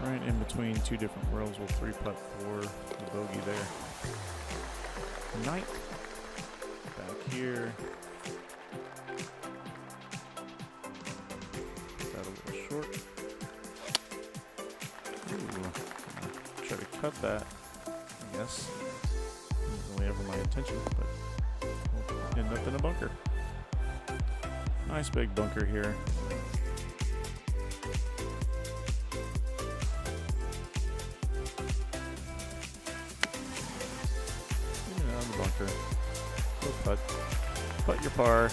Right in between 2 different worlds, we'll 3-putt for the bogey there. 9th. Back here. Got a little short. Ooh. Try to cut that, I guess. Wasn't really ever my intention, but we'll end up in a bunker. Nice big bunker here. Bunker. Go putt. Putt your par.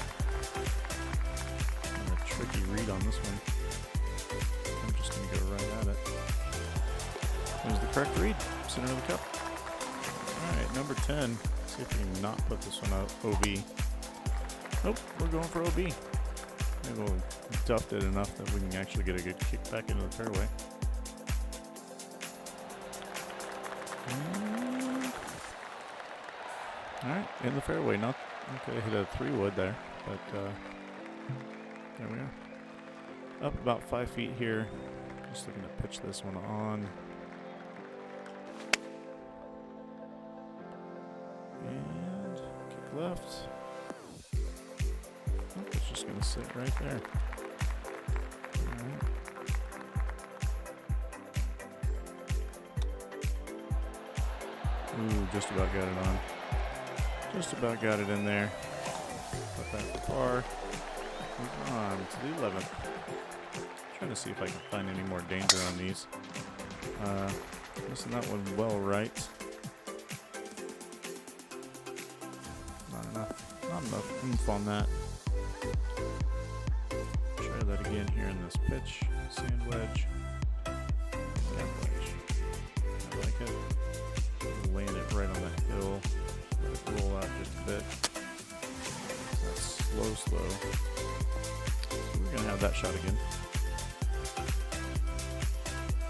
And a tricky read on this one. I'm just going to go right at it. There's the correct read. Center of the cup. Alright, number 10. See if we can not put this one out OB. Nope, we're going for OB. Maybe we'll duft it enough that we can actually get a good kick back into the fairway. Alright, in the fairway. Not okay, hit a 3-wood there, but there we are. Up about 5 feet here. Just looking to pitch this one on. And kick left. Oh, it's just going to sit right there. Alright. Ooh, just about got it on. Just about got it in there. Put that for par. Move on to the 11th. Trying to see if I can find any more danger on these. Missing that one well right. Not enough oomph on that. Try that again here in this pitch. Sand wedge. Gap wedge. I like it. Land it right on the hill. Let it roll out just a bit. That slow have that shot again.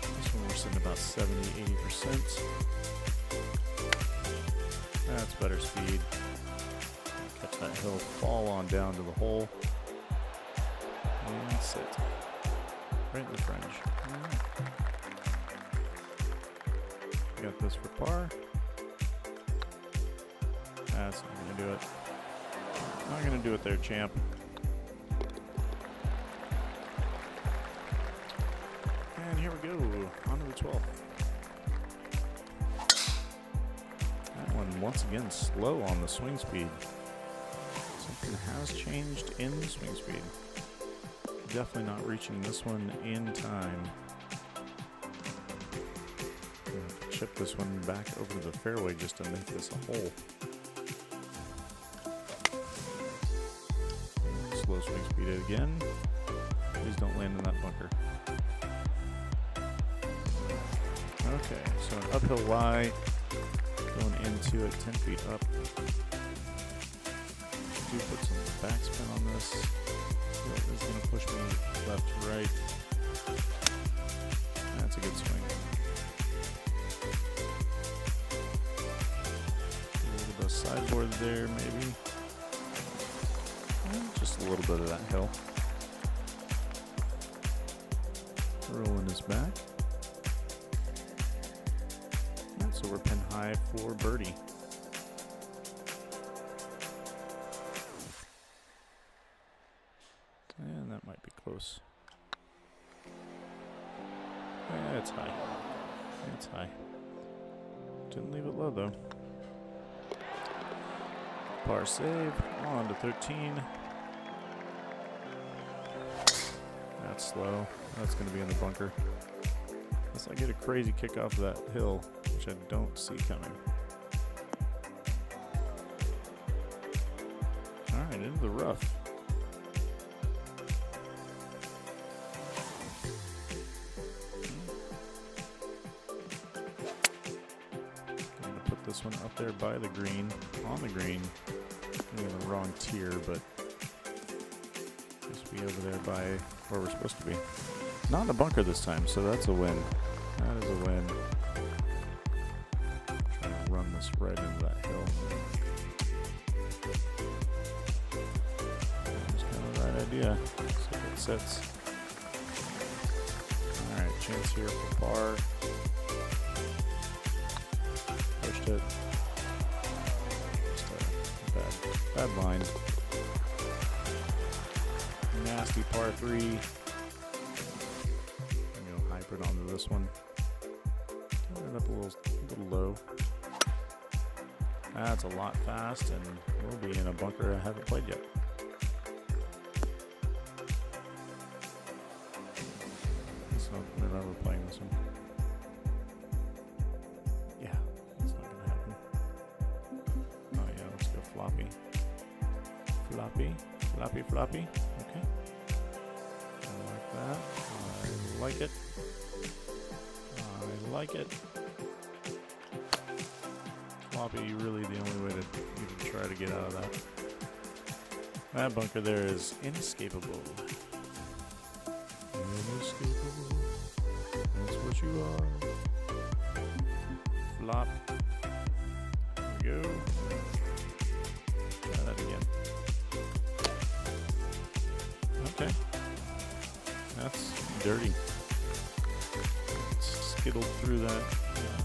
This one we're sitting about 70-80%. That's better speed. Catch that hill, fall on down to the hole, and sit. Right in the fringe. Right. Got this for par. That's not going to do it. Not going to do it there, champ. And here we go. On to the 12th. That one, once again, slow on the swing speed. Something has changed in the swing speed. Definitely not reaching this one in time. Chip this one back over to the fairway just to make this a hole. Slow swing speed again. Please don't land in that bunker. Okay, so an uphill lie, going into it 10 feet up. Do put some backspin on this. This is going to push me left to right. That's a good swing. A little bit of sideboard there, maybe. Just a little bit of that hill. Rolling this back. And so we're pin high for birdie. And that might be close. Yeah, it's high. It's high. Didn't leave it low though. Par save. On to 13. That's slow. That's going to be in the bunker. Unless I get a crazy kick off of that hill, which I don't see coming. Alright, into the rough. I'm going to put this one up there by the green, on the green. I'm in the wrong tier, but be over there by where we're supposed to be. Not in a bunker this time, so that's a win. That is a win. Trying to run this right into that hill. That's kind of the right idea. See if it sits. Alright, chance here for par. Pushed it. Just a bad line. Nasty par 3. I'm going to hybrid onto this one. Turn it up a little low. That's a lot fast, and we'll be in a bunker I haven't played yet. I don't remember playing this one. Yeah, it's not going to happen. Oh yeah, let's go floppy. Floppy, floppy, floppy. Okay. I like that. I like it. I like it. Floppy, really the only way to even try to get out of that. That bunker there is inescapable. Inescapable. That's what you are. Flop. There we go. Try that again. Okay. That's dirty. Skittled through that. Yeah.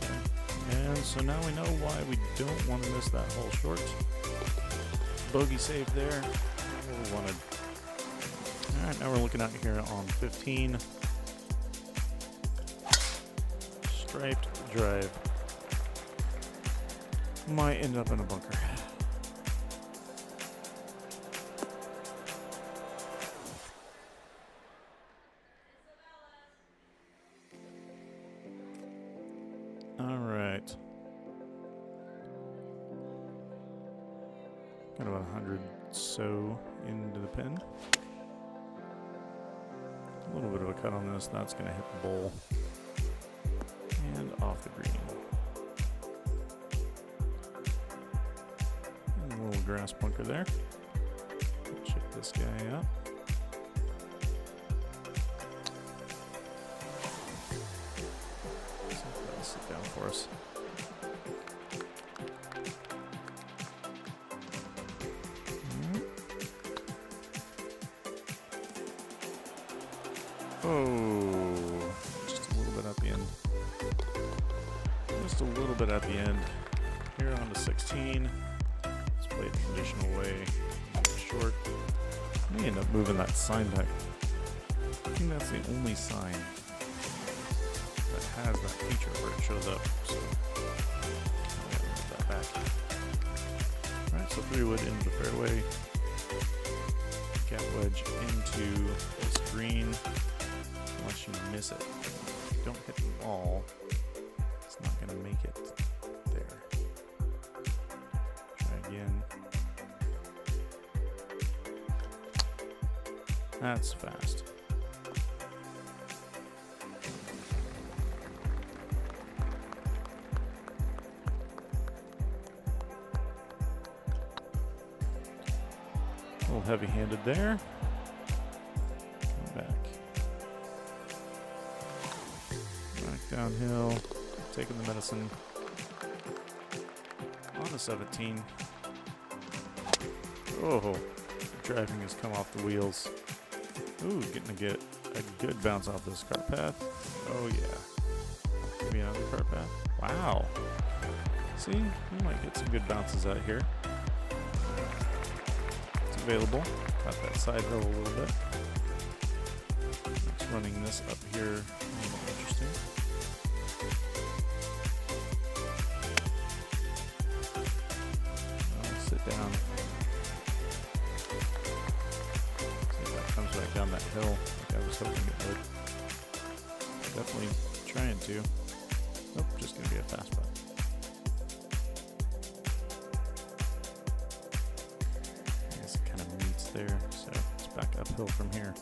Okay. And so now we know why we don't want to miss that hole short. Bogey save there. What we wanted. Alright, now we're looking out here on 15. Striped drive. Might end up in a bunker. Alright. Got about 100 so into the pin. A little bit of a cut on this. That's going to hit the bowl. And off the green. And a little grass bunker there. Chip this guy up. That'll sit down for us. Oh, just a little bit at the end. Just a little bit at the end. Here on to 16. Let's play it the traditional way. Short. I may end up moving that sign back. I think that's the only sign that has that feature where it shows up. So I'm gonna move that back. Alright, so 3-wood into the fairway. Gap wedge into this green. Unless you miss it. If you don't hit the wall, it's not going to make it there. Try again. That's fast. A little heavy-handed there. Come back. Downhill, taking the medicine. On to 17. Oh, driving has come off the wheels. Ooh, getting to get a good bounce off this cart path. Oh yeah. Maybe another cart path. Wow. See, we might get some good bounces out here. It's available. Got that side hill a little bit. It's running this up here. Interesting. Down. See if that comes back down that hill like I was hoping it would. Definitely trying to. Nope, just gonna be a fast putt. I guess it kind of meets there, so it's back uphill from here.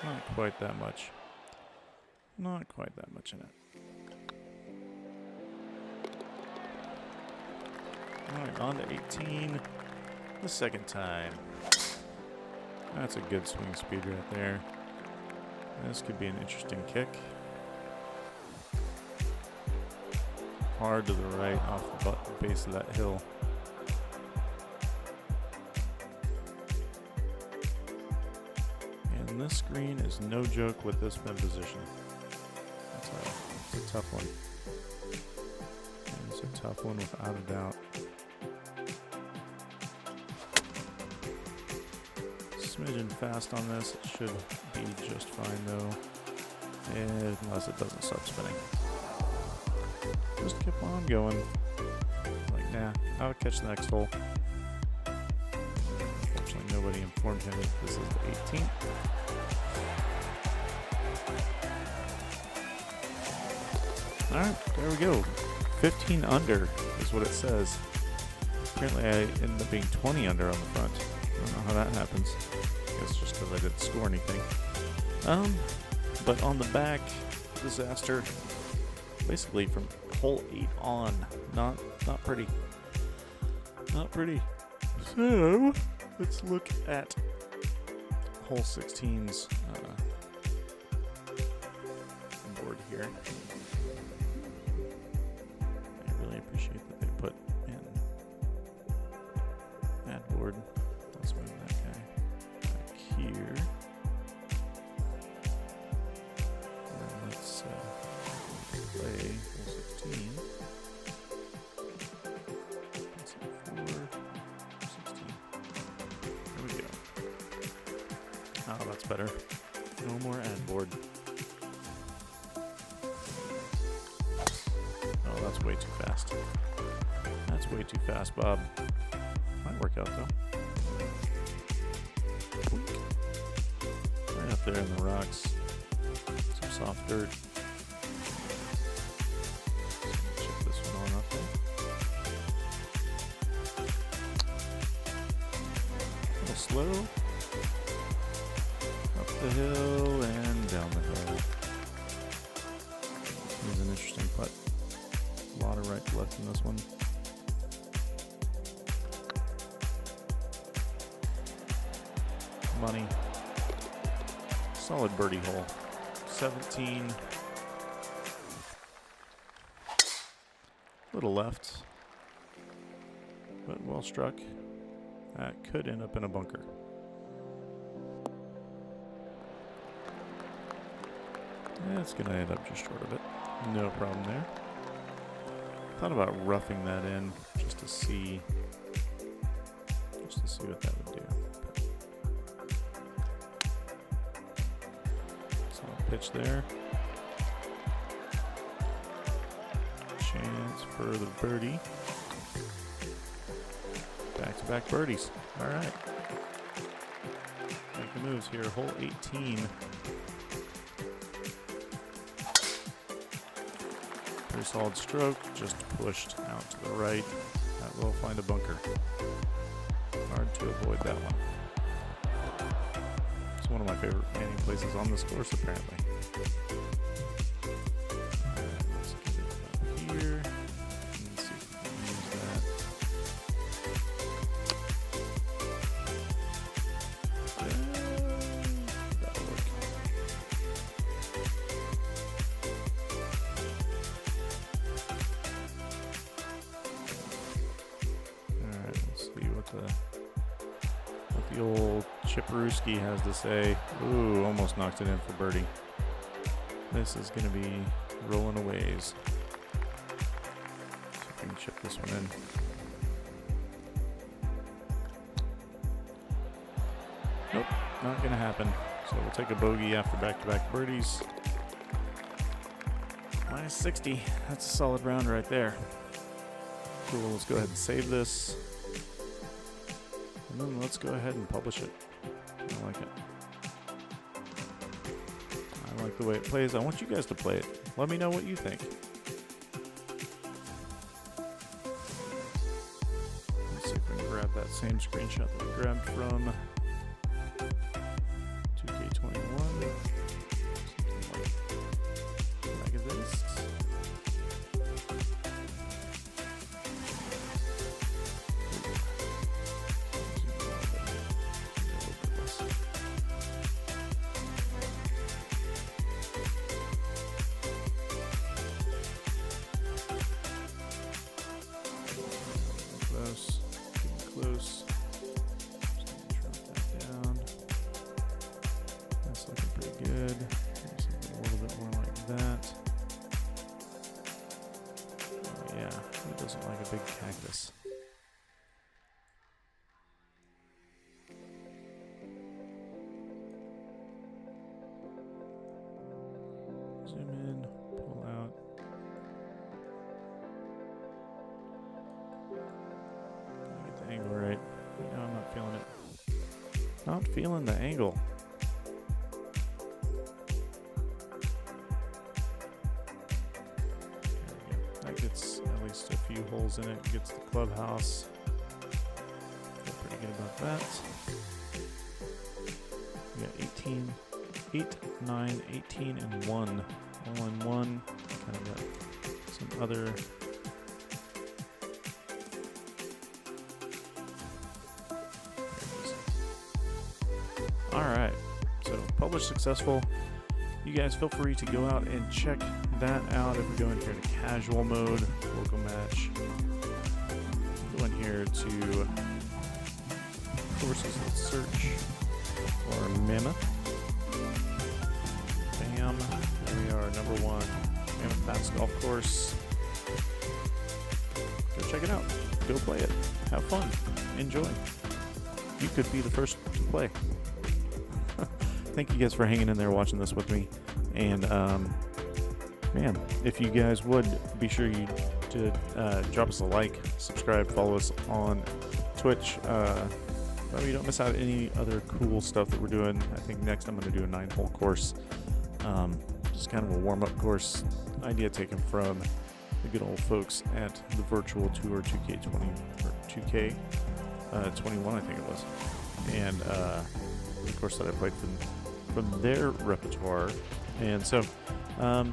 Not quite that much. Not quite that much in it. Alright, on to 18. The second time. That's a good swing speed right there. This could be an interesting kick. Hard to the right off the base of that hill. And this green is no joke with this pin position. It's a tough one. It's a tough one without a doubt. Smidgen fast on this. It should be just fine though, unless it doesn't stop spinning. Just keep on going. Like, nah, I'll catch the next hole. Unfortunately, nobody informed him that this is the 18th. Alright, there we go. 15 under is what it says. Apparently I ended up being 20 under on the front. I don't know how that happens. I guess just because I didn't score anything. But on the back, disaster. Basically from hole 8 on. Not pretty. Not pretty. So, let's look at hole 16's board here. I really appreciate that they put in that board. Let's move that guy back here. And let's play hole 16. Let's see, 4, 16. There we go. Oh, that's better. No more ad board. Oh, that's way too fast. That's way too fast, Bob. Might work out though. Right up there in the rocks. Some soft dirt. Check this one on up there. A little slow. Up the hill and down the hill. This is an interesting putt. A lot of right to left in this one. money. Solid birdie hole. 17. Little left, but well struck. That could end up in a bunker. Yeah, it's going to end up just short of it. No problem there. Thought about roughing that in just to see what that would do. Solid pitch there. Chance for the birdie. Back-to-back birdies. All right. Make the moves here. Hole 18. Pretty solid stroke. Just pushed out to the right. That will find a bunker. Hard to avoid that one. It's one of my favorite landing places on this course, apparently. What the old Chipperooski has to say. Ooh, almost knocked it in for birdie. This is going to be rolling a ways. See if we can chip this one in. Nope, not going to happen. So we'll take a bogey after back-to-back birdies. Minus 60. That's a solid round right there. Cool, let's go ahead and save this. And then let's go ahead and publish it. I like it. I like the way it plays. I want you guys to play it. Let me know what you think. Let's see if we can grab that same screenshot that we grabbed from 2K21. Something like this. Close. Just gonna drop that down. That's looking pretty good. Maybe something a little bit more like that. Oh yeah, who doesn't like a big cactus? Zoom in, pull out. Angle right. No, I'm not feeling it. Not feeling the angle. There we go. That gets at least a few holes in it. Gets the clubhouse. Feel pretty good about that. We got 18, 8, 9, 18, and 1. All in one. Kind of got some other. Alright, so publish successful. You guys feel free to go out and check that out. If we go in here to casual mode, local match, go in here to courses, let's search for Mammoth. Bam, there we are, number 1, Mammoth Pass Golf Course. Go check it out, go play it, have fun, enjoy. You could be the first to play. Thank you guys for hanging in there watching this with me. And, man, if you guys would, be sure you to drop us a like, subscribe, follow us on Twitch. That way you don't miss out on any other cool stuff that we're doing. I think next I'm going to do a 9-hole course. Just kind of a warm-up course. Idea taken from the good old folks at the virtual tour 2K20 or 2K21, I think it was. And, of course, that I played from their repertoire. And so I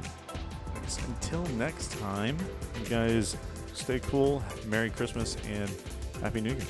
guess until next time, you guys stay cool, Merry Christmas, and Happy New Year.